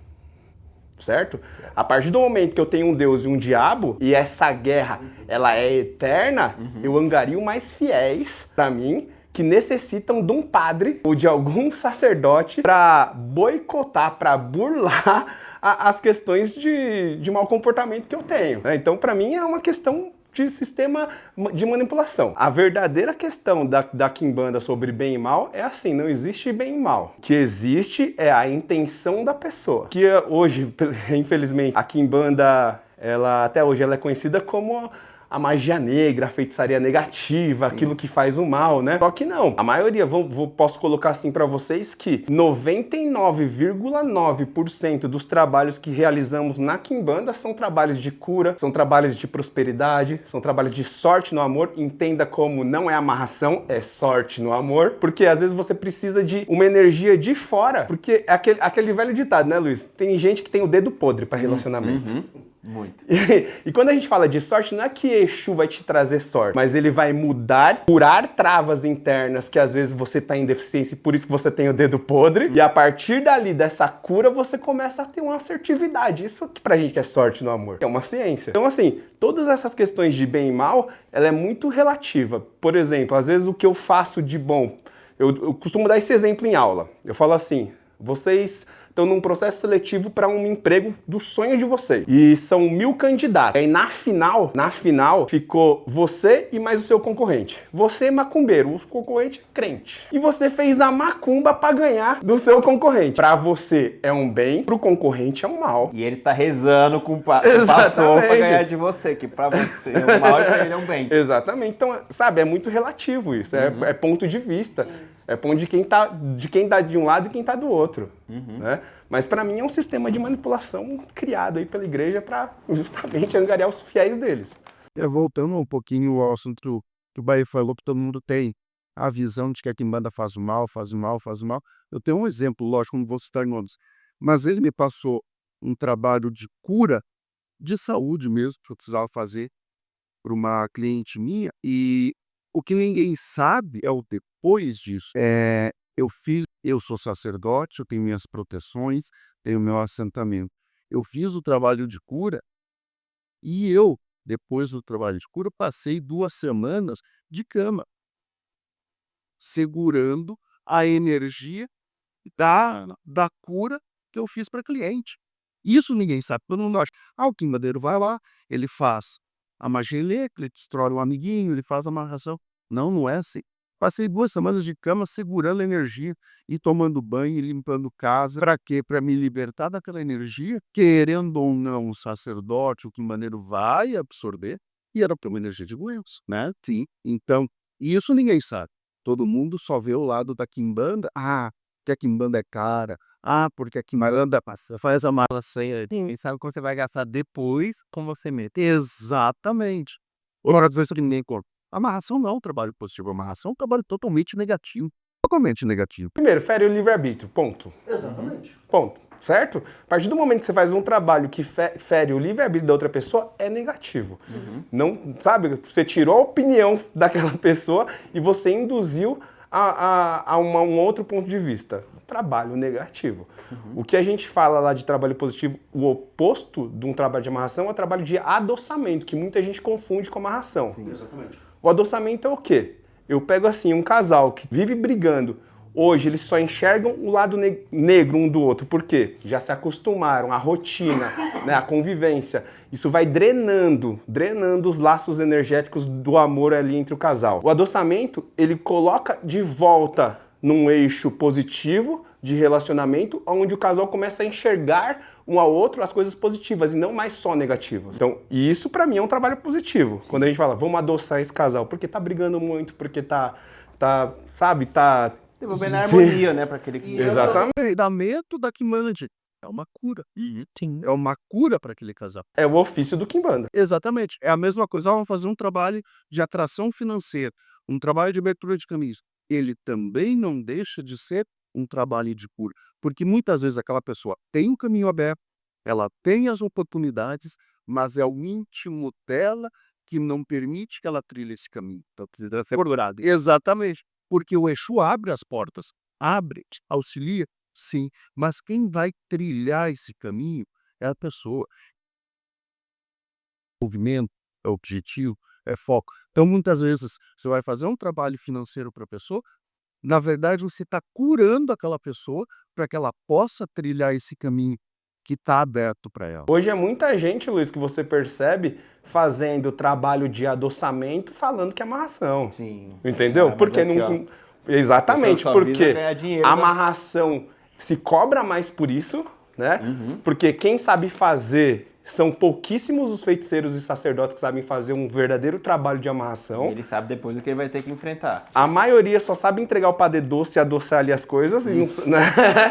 certo? A partir do momento que eu tenho um Deus e um diabo, e essa guerra, ela é eterna, eu angario mais fiéis pra mim, que necessitam de um padre ou de algum sacerdote para boicotar, para burlar as questões de mau comportamento que eu tenho, né? Então, para mim, é uma questão de sistema de manipulação. A verdadeira questão da Quimbanda sobre bem e mal é assim, não existe bem e mal. O que existe é a intenção da pessoa. Que hoje, infelizmente, a Quimbanda, até hoje, ela é conhecida como a magia negra, a feitiçaria negativa, aquilo que faz o mal, né? Só que não. A maioria, posso colocar assim pra vocês que 99,9% dos trabalhos que realizamos na Quimbanda são trabalhos de cura, são trabalhos de prosperidade, são trabalhos de sorte no amor. Entenda como não é amarração, é sorte no amor. Porque às vezes você precisa de uma energia de fora. Porque é aquele velho ditado, né, Luiz? Tem gente que tem o dedo podre pra relacionamento. Muito. E quando a gente fala de sorte, não é que Exu vai te trazer sorte, mas ele vai mudar, curar travas internas que às vezes você tá em deficiência e por isso que você tem o dedo podre. E a partir dali, dessa cura, você começa a ter uma assertividade. Isso que pra gente é sorte no amor. É uma ciência. Então, assim, todas essas questões de bem e mal, ela é muito relativa. Por exemplo, às vezes o que eu faço de bom, eu costumo dar esse exemplo em aula. Eu falo assim, vocês estão num processo seletivo para um emprego do sonho de vocês. E são 1000 candidatos. E aí na final ficou você e mais o seu concorrente. Você é macumbeiro, o concorrente é crente. E você fez a macumba para ganhar do seu concorrente. Para você é um bem, pro concorrente é um mal. E ele tá rezando com o pastor pra ganhar de você, que pra você é um mal e pra ele é um bem. Exatamente. Então, sabe, é muito relativo isso. É ponto de vista. É ponto de quem tá de um lado e quem tá do outro. Né? Mas para mim é um sistema de manipulação criado aí pela igreja para justamente angariar os fiéis deles. Voltando um pouquinho ao assunto que o Bahia falou, que todo mundo tem a visão de que a Quimbanda faz o mal, faz o mal, faz o mal. Eu tenho um exemplo, lógico, não vou citar nomes, mas ele me passou um trabalho de cura de saúde mesmo, que eu precisava fazer para uma cliente minha, e o que ninguém sabe é o depois disso. Eu sou sacerdote, eu tenho minhas proteções, tenho meu assentamento. Eu fiz o trabalho de cura e depois do trabalho de cura, passei 2 semanas de cama, segurando a energia da cura que eu fiz para cliente. Isso ninguém sabe. Todo mundo acha, o quimbandeiro vai lá, ele faz a magia elétrica, ele destrói um amiguinho, ele faz a amarração. Não, não é assim. Passei 2 semanas de cama segurando a energia e tomando banho e limpando casa. Para quê? Para me libertar daquela energia, querendo ou não, o sacerdote, o quimbandeiro vai absorver, e era para uma energia de Deus, né? Sim. Então, isso ninguém sabe. Todo mundo só vê o lado da quimbanda. Que a quimbanda é cara. Porque a quimbanda faz a amarração. Sim, e sabe quando você vai gastar depois com você mesmo. Exatamente. Ora, dizer isso que ninguém conta. Amarração não é um trabalho positivo, amarração é um trabalho totalmente negativo. Totalmente negativo. Primeiro, fere o livre-arbítrio, ponto. Exatamente. Ponto. Certo? A partir do momento que você faz um trabalho que fere o livre-arbítrio da outra pessoa, é negativo. Não, sabe? Você tirou a opinião daquela pessoa e você induziu a um outro ponto de vista. Trabalho negativo. O que a gente fala lá de trabalho positivo, o oposto de um trabalho de amarração é o trabalho de adoçamento, que muita gente confunde com amarração. Sim, exatamente. O adoçamento é o quê? Eu pego assim um casal que vive brigando. Hoje eles só enxergam o lado negro um do outro. Por quê? Já se acostumaram, a rotina, né, a convivência. Isso vai drenando os laços energéticos do amor ali entre o casal. O adoçamento, ele coloca de volta num eixo positivo de relacionamento, onde o casal começa a enxergar um ao outro as coisas positivas e não mais só negativas. Então, isso pra mim é um trabalho positivo. Sim. Quando a gente fala, vamos adoçar esse casal, porque tá brigando muito, porque tá devolvendo a harmonia, né, para aquele que... Exatamente. O treinamento da Quimbanda é uma cura. Sim. É uma cura para aquele casal. É o ofício do Quimbanda. Exatamente. É a mesma coisa. Vamos fazer um trabalho de atração financeira, um trabalho de abertura de caminhos. Ele também não deixa de ser um trabalho de cura. Porque muitas vezes aquela pessoa tem um caminho aberto, ela tem as oportunidades, mas é o íntimo dela que não permite que ela trilhe esse caminho. Então precisa ser procurado. Exatamente. Porque o Exu abre as portas, abre, auxilia, sim. Mas quem vai trilhar esse caminho é a pessoa. Movimento, é objetivo, é foco. Então, muitas vezes, você vai fazer um trabalho financeiro para a pessoa, na verdade, você está curando aquela pessoa para que ela possa trilhar esse caminho que está aberto para ela. Hoje é muita gente, Luiz, que você percebe fazendo trabalho de adoçamento falando que é amarração. Sim. Entendeu? Ah, mas Porque aqui, não. ó, Exatamente, só visa porque ganhar dinheiro, a né? amarração se cobra mais por isso, né? Porque quem sabe fazer são pouquíssimos os feiticeiros e sacerdotes que sabem fazer um verdadeiro trabalho de amarração. Ele sabe depois o que ele vai ter que enfrentar. A maioria só sabe entregar o padê doce e adoçar ali as coisas, e não, né?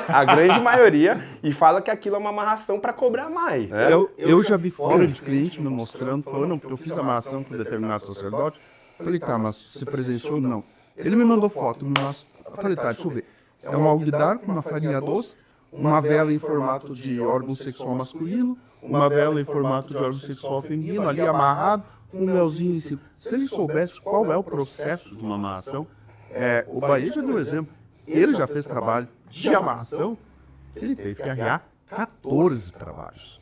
A grande maioria, e fala que aquilo é uma amarração para cobrar mais. Né? Eu já vi fora de cliente me mostrando, falando, não, porque eu fiz amarração com determinado sacerdote. Falei, tá, mas você presenciou? Não. Ele me mandou foto, me mostrou. Eu falei, tá, deixa eu ver. É um alguidar com uma farinha doce, uma vela em formato de órgão sexual masculino, uma vela em formato de órgão sexual feminino, ali amarrado, um melzinho em cima. Se ele soubesse qual é o processo de uma amarração, o Bahia já deu um exemplo. Ele já fez trabalho de amarração, ele teve que arriar 14 trabalhos.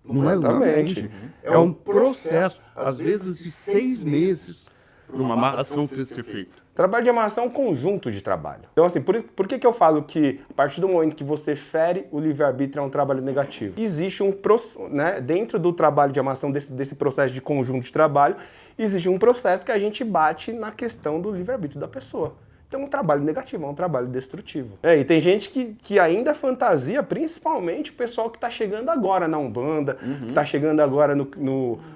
Não é Exatamente. É um processo, às vezes de 6 meses, para uma amarração ter ser feita. Trabalho de amarração é um conjunto de trabalho. Então, assim, por que eu falo que a partir do momento que você fere o livre-arbítrio é um trabalho negativo? Existe né, dentro do trabalho de amarração, desse processo de conjunto de trabalho, existe um processo que a gente bate na questão do livre-arbítrio da pessoa. Então, é um trabalho negativo, é um trabalho destrutivo. E tem gente que ainda fantasia, principalmente o pessoal que está chegando agora na Umbanda, que está chegando agora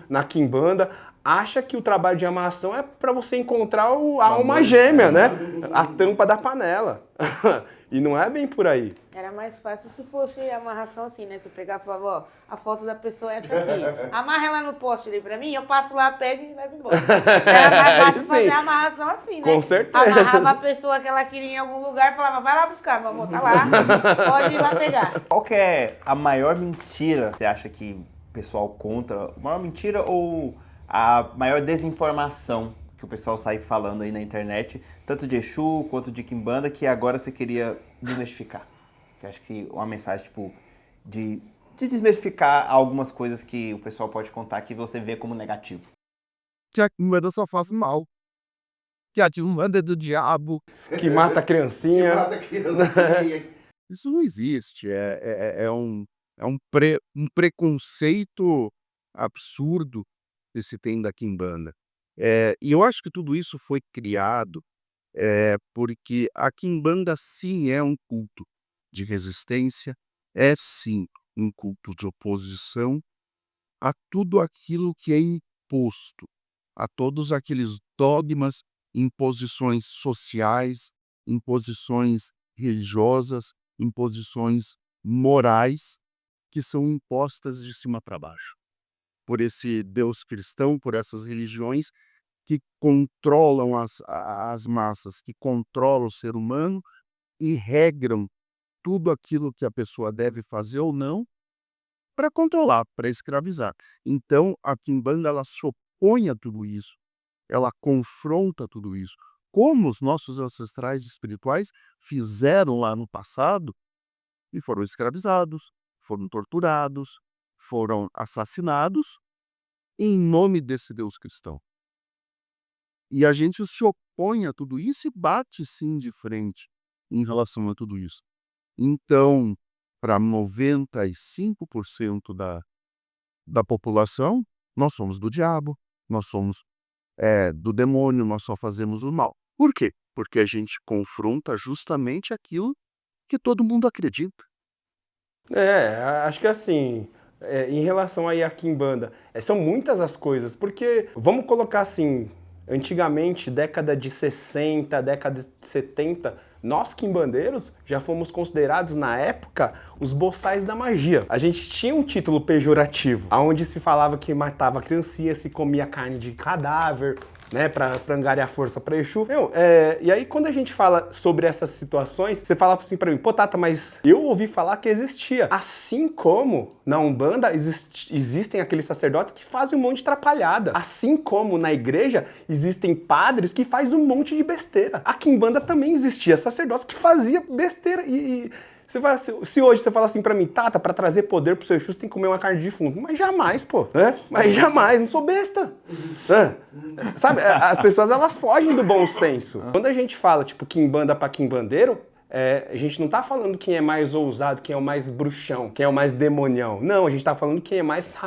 na Quimbanda, acha que o trabalho de amarração é para você encontrar a alma gêmea, né? A tampa da panela. E não é bem por aí. Era mais fácil se fosse amarração assim, né? Você pegar e falava, ó, a foto da pessoa é essa aqui. Amarra ela no poste ali pra mim, eu passo lá, pego e levo embora. Era mais fácil fazer a amarração assim, né? Com certeza. Amarrava a pessoa que ela queria em algum lugar e falava, vai lá buscar, meu amor, tá lá. Pode ir lá pegar. Qual que é a maior mentira que você acha que o pessoal conta? A maior mentira ou a maior desinformação que o pessoal sai falando aí na internet, tanto de Exu quanto de Quimbanda, que agora você queria desmistificar? Que acho que uma mensagem, tipo, de desmistificar algumas coisas que o pessoal pode contar que você vê como negativo. Que a Quimbanda só faz mal. Que a Quimbanda é do diabo. Que mata a criancinha. Mata a criancinha. Isso não existe. É um preconceito absurdo que se tem da Quimbanda. E eu acho que tudo isso foi criado porque a Quimbanda sim é um culto de resistência, é sim um culto de oposição a tudo aquilo que é imposto, a todos aqueles dogmas, imposições sociais, imposições religiosas, imposições morais que são impostas de cima para baixo por esse Deus cristão, por essas religiões que controlam as massas, que controlam o ser humano e regram tudo aquilo que a pessoa deve fazer ou não para controlar, para escravizar. Então, a Quimbanda ela se opõe a tudo isso, ela confronta tudo isso. Como os nossos ancestrais espirituais fizeram lá no passado e foram escravizados, foram torturados, foram assassinados em nome desse Deus cristão. E a gente se opõe a tudo isso e bate sim de frente em relação a tudo isso. Então, para 95% da população, nós somos do diabo, nós somos do demônio, nós só fazemos o mal. Por quê? Porque a gente confronta justamente aquilo que todo mundo acredita. Acho que assim, em relação aí à Quimbanda, são muitas as coisas, porque, vamos colocar assim, antigamente, década de 60, década de 70, nós quimbandeiros já fomos considerados, na época, os boçais da magia. A gente tinha um título pejorativo, onde se falava que matava criancinha, se comia carne de cadáver, né, pra angariar força pra Exu. E aí quando a gente fala sobre essas situações, você fala assim pra mim, pô, Tata, mas eu ouvi falar que existia. Assim como na Umbanda existem aqueles sacerdotes que fazem um monte de atrapalhada. Assim como na igreja existem padres que fazem um monte de besteira. A Quimbanda também existia sacerdotes que fazia besteira e Se hoje você fala assim pra mim, Tata, pra trazer poder pro seu Exu, você tem que comer uma carne de defunto. Mas jamais, pô. Né? Mas jamais, não sou besta. Né? Sabe, as pessoas, elas fogem do bom senso. Quando a gente fala, tipo, quimbanda pra quimbandeiro, a gente não tá falando quem é mais ousado, quem é o mais bruxão, quem é o mais demonião. Não, a gente tá falando quem é mais...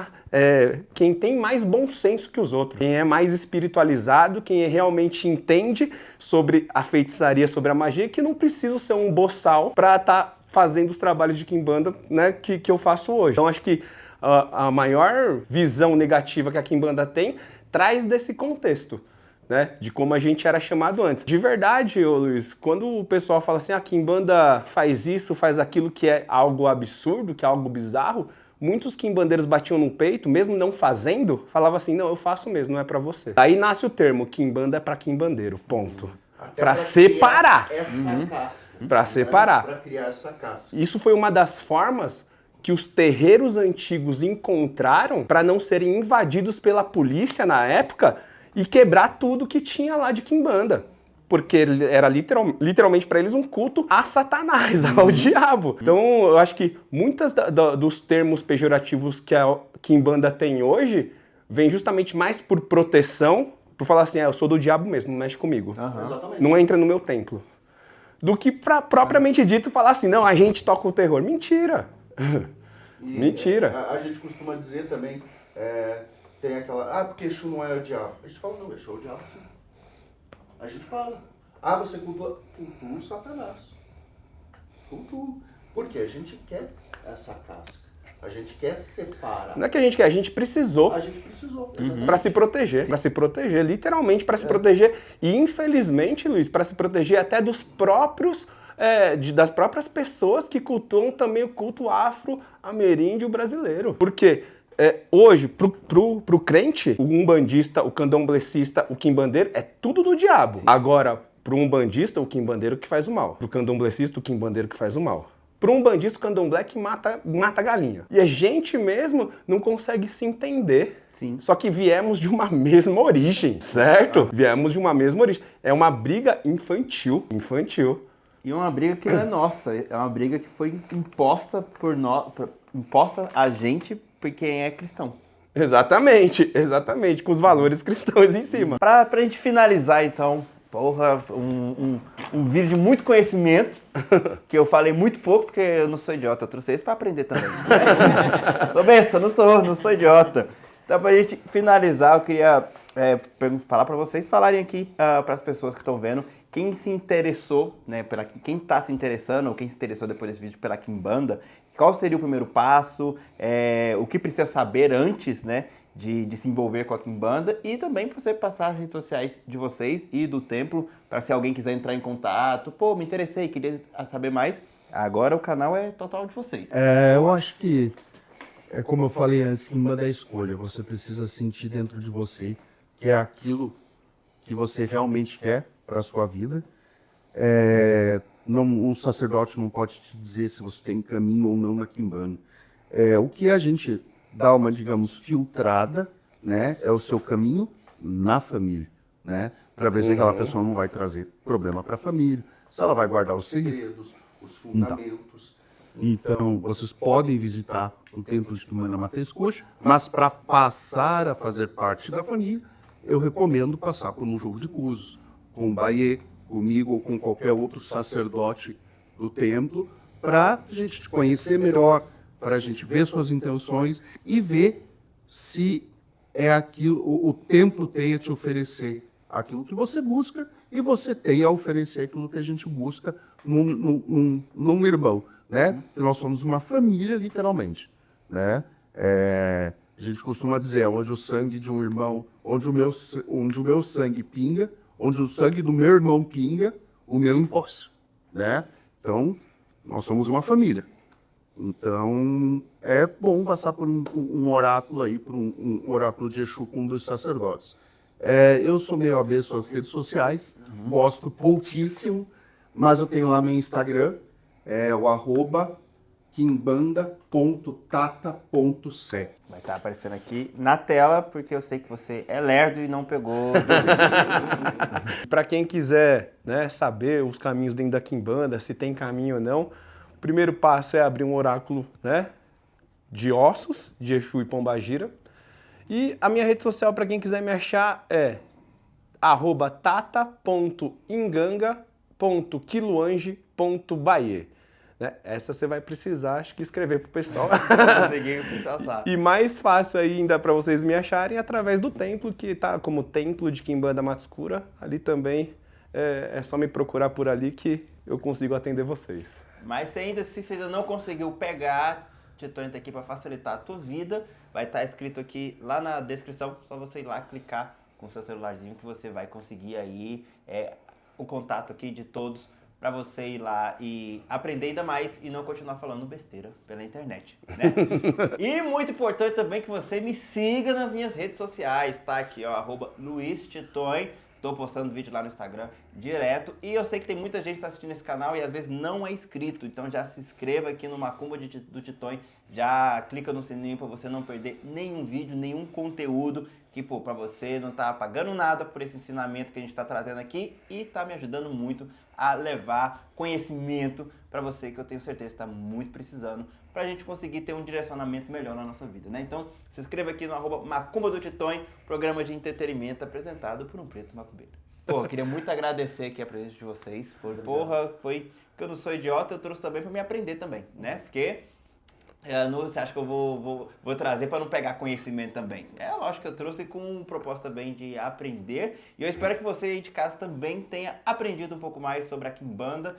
quem tem mais bom senso que os outros. Quem é mais espiritualizado, quem realmente entende sobre a feitiçaria, sobre a magia, que não precisa ser um boçal pra tá fazendo os trabalhos de quimbanda, né, que eu faço hoje. Então acho que a maior visão negativa que a quimbanda tem traz desse contexto. Né, de como a gente era chamado antes. De verdade, ô Luiz, quando o pessoal fala assim, a quimbanda faz isso, faz aquilo que é algo absurdo, que é algo bizarro, muitos quimbandeiros batiam no peito, mesmo não fazendo, falavam assim, não, eu faço mesmo, não é pra você. Aí nasce o termo, quimbanda é pra quimbandeiro, ponto. Pra separar. Essa casca. Pra separar. Pra criar essa casca. Isso foi uma das formas que os terreiros antigos encontraram para não serem invadidos pela polícia na época e quebrar tudo que tinha lá de quimbanda. Porque era literalmente para eles um culto a Satanás, ao diabo. Então eu acho que muitos dos termos pejorativos que a quimbanda tem hoje vem justamente mais por proteção, por falar assim, eu sou do diabo mesmo, não mexe comigo. Exatamente. Não entra no meu templo. Do que propriamente dito falar assim, não, a gente toca o terror. Mentira! Mentira! A gente costuma dizer também, tem aquela, porque Exu não é o diabo. A gente fala, não, Exu é o diabo sim. A gente fala, você cultua o Satanás. Cultua. Porque a gente quer essa casca. A gente quer separar. Não é que a gente quer, a gente precisou. A gente precisou. Para se proteger. Para se proteger, literalmente para se proteger. E infelizmente, Luiz, para se proteger até dos próprios... das próprias pessoas que cultuam também o culto afro-ameríndio brasileiro. Porque hoje, pro crente, o umbandista, o candomblessista, o quimbandeiro, é tudo do diabo. Sim. Agora, pro umbandista, o quimbandeiro que faz o mal. Pro candomblessista, o quimbandeiro que faz o mal. Pro umbandista, o candomblé que mata galinha. E a gente mesmo não consegue se entender. Sim. Só que viemos de uma mesma origem, certo? Viemos de uma mesma origem. É uma briga infantil. E uma briga que não é nossa, é uma briga que foi imposta imposta a gente por quem é cristão. Exatamente, com os valores cristãos em cima. Pra gente finalizar, então, um vídeo de muito conhecimento, que eu falei muito pouco, porque eu não sou idiota, eu trouxe esse pra aprender também. Né? Sou besta, não sou idiota. Então, pra gente finalizar, eu queria falar pra vocês falarem aqui para as pessoas que estão vendo, quem se interessou, né, quem está se interessando ou quem se interessou depois desse vídeo pela quimbanda, qual seria o primeiro passo, o que precisa saber antes, né, de se envolver com a quimbanda, e também para você passar as redes sociais de vocês e do templo, para se alguém quiser entrar em contato, me interessei, queria saber mais, agora o canal é total de vocês. Eu acho que, como eu falei antes, quimbanda é escolha, você precisa sentir dentro de você que é aquilo que você realmente quer para a sua vida. Um sacerdote não pode te dizer se você tem caminho ou não na quimbanda. O que a gente dá uma, digamos, filtrada, né, é o seu caminho na família, né, para ver se aquela pessoa não vai trazer problema para a família, se ela vai guardar os segredos, os fundamentos. Então, vocês podem visitar o templo de Quimbanda Matheus Coxo, mas para passar a fazer parte da família, eu recomendo passar por um jogo de búzios, com o Baie, comigo ou com qualquer outro sacerdote do templo, para a gente te conhecer melhor, para a gente ver suas intenções e ver se é aquilo, o templo tem a te oferecer aquilo que você busca e você tem a oferecer aquilo que a gente busca num irmão, né? Porque nós somos uma família, literalmente, né? A gente costuma dizer, onde o sangue de um irmão, onde o meu sangue pinga, onde o sangue do meu irmão pinga, o meu imposto, né? Então, nós somos uma família. Então, é bom passar por um oráculo aí, por um oráculo de Exu com um dos sacerdotes. Eu sou meio avesso às redes sociais, gosto pouquíssimo, mas eu tenho lá meu Instagram, o @quimbanda.tata.se. Vai estar aparecendo aqui na tela, porque eu sei que você é lerdo e não pegou. Para quem quiser, né, saber os caminhos dentro da quimbanda, se tem caminho ou não, primeiro passo é abrir um oráculo, né, de ossos, de Exu e Pombagira. E a minha rede social, para quem quiser me achar, é @tata.inganga.quiloange.baie. Né? Essa você vai precisar, acho que, escrever pro pessoal. E mais fácil ainda para vocês me acharem através do templo, que tá como Templo de Quimbanda Matscura. Ali também é só me procurar por ali que eu consigo atender vocês. Mas se você ainda não conseguiu pegar, Titonho tá aqui para facilitar a tua vida. Vai estar escrito aqui lá na descrição, só você ir lá clicar com o seu celularzinho que você vai conseguir aí o contato aqui de todos para você ir lá e aprender ainda mais e não continuar falando besteira pela internet, né? E muito importante também que você me siga nas minhas redes sociais, tá? Aqui, ó, @LuizTitonho. Tô postando vídeo lá no Instagram direto. E eu sei que tem muita gente que tá assistindo esse canal e às vezes não é inscrito. Então já se inscreva aqui no Macumba do Titonho. Já clica no sininho para você não perder nenhum vídeo, nenhum conteúdo. Que, pô, pra você não tá pagando nada por esse ensinamento que a gente tá trazendo aqui. E tá me ajudando muito a levar conhecimento para você, que eu tenho certeza que tá muito precisando, pra gente conseguir ter um direcionamento melhor na nossa vida, né? Então, se inscreva aqui no @Macumba do Titonho, programa de entretenimento apresentado por um preto macumbeiro. Pô, eu queria muito agradecer aqui a presença de vocês. Foi porque eu não sou idiota, eu trouxe também pra me aprender também, né? Porque você acha que eu vou trazer para não pegar conhecimento também? É lógico que eu trouxe com um propósito também de aprender. E eu espero que você aí de casa também tenha aprendido um pouco mais sobre a quimbanda,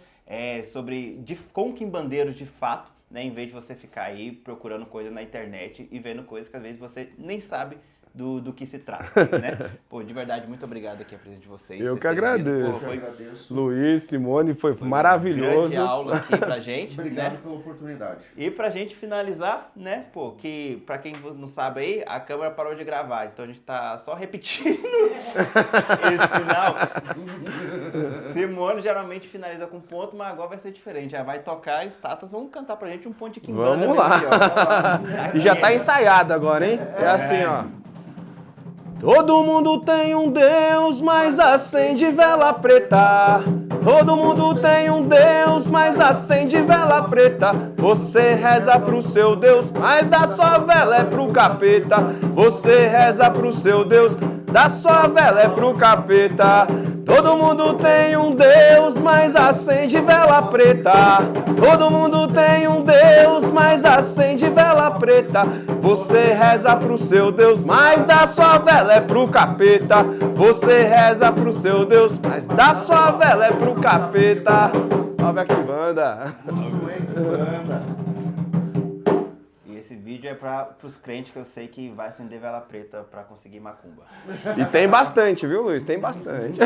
com quimbandeiros de fato, né? Em vez de você ficar aí procurando coisa na internet e vendo coisas que às vezes você nem sabe do que se trata, né? Pô, de verdade, muito obrigado aqui a presença de vocês. Eu Vocês que terem vindo. agradeço. Pô, foi Luiz, Simone, foi maravilhoso. Uma grande aula aqui pra gente, Obrigado né? pela oportunidade. E pra gente finalizar, né, pô, que pra quem não sabe aí, a câmera parou de gravar, então a gente tá só repetindo esse final. Simone geralmente finaliza com ponto, mas agora vai ser diferente, já vai tocar e os tatas vão cantar pra gente um ponto de quimbanda. Vamos lá. Aqui, ó. E já tá ensaiado agora, hein? É assim, ó. Todo mundo tem um Deus, mas acende vela preta. Todo mundo tem um Deus, mas acende vela preta. Você reza pro seu Deus, mas dá sua vela é pro capeta. Você reza pro seu Deus, dá sua vela é pro capeta. Todo mundo tem um Deus, mas acende vela preta. Todo mundo tem um Deus, mas acende vela preta. Você reza pro seu Deus, mas dá sua vela é pro capeta. Você reza pro seu Deus, mas dá sua vela é pro capeta. Salve a quimbanda. E esse vídeo é pros crentes que eu sei que vai acender vela preta pra conseguir macumba. E tem bastante, viu, Luiz? Tem bastante.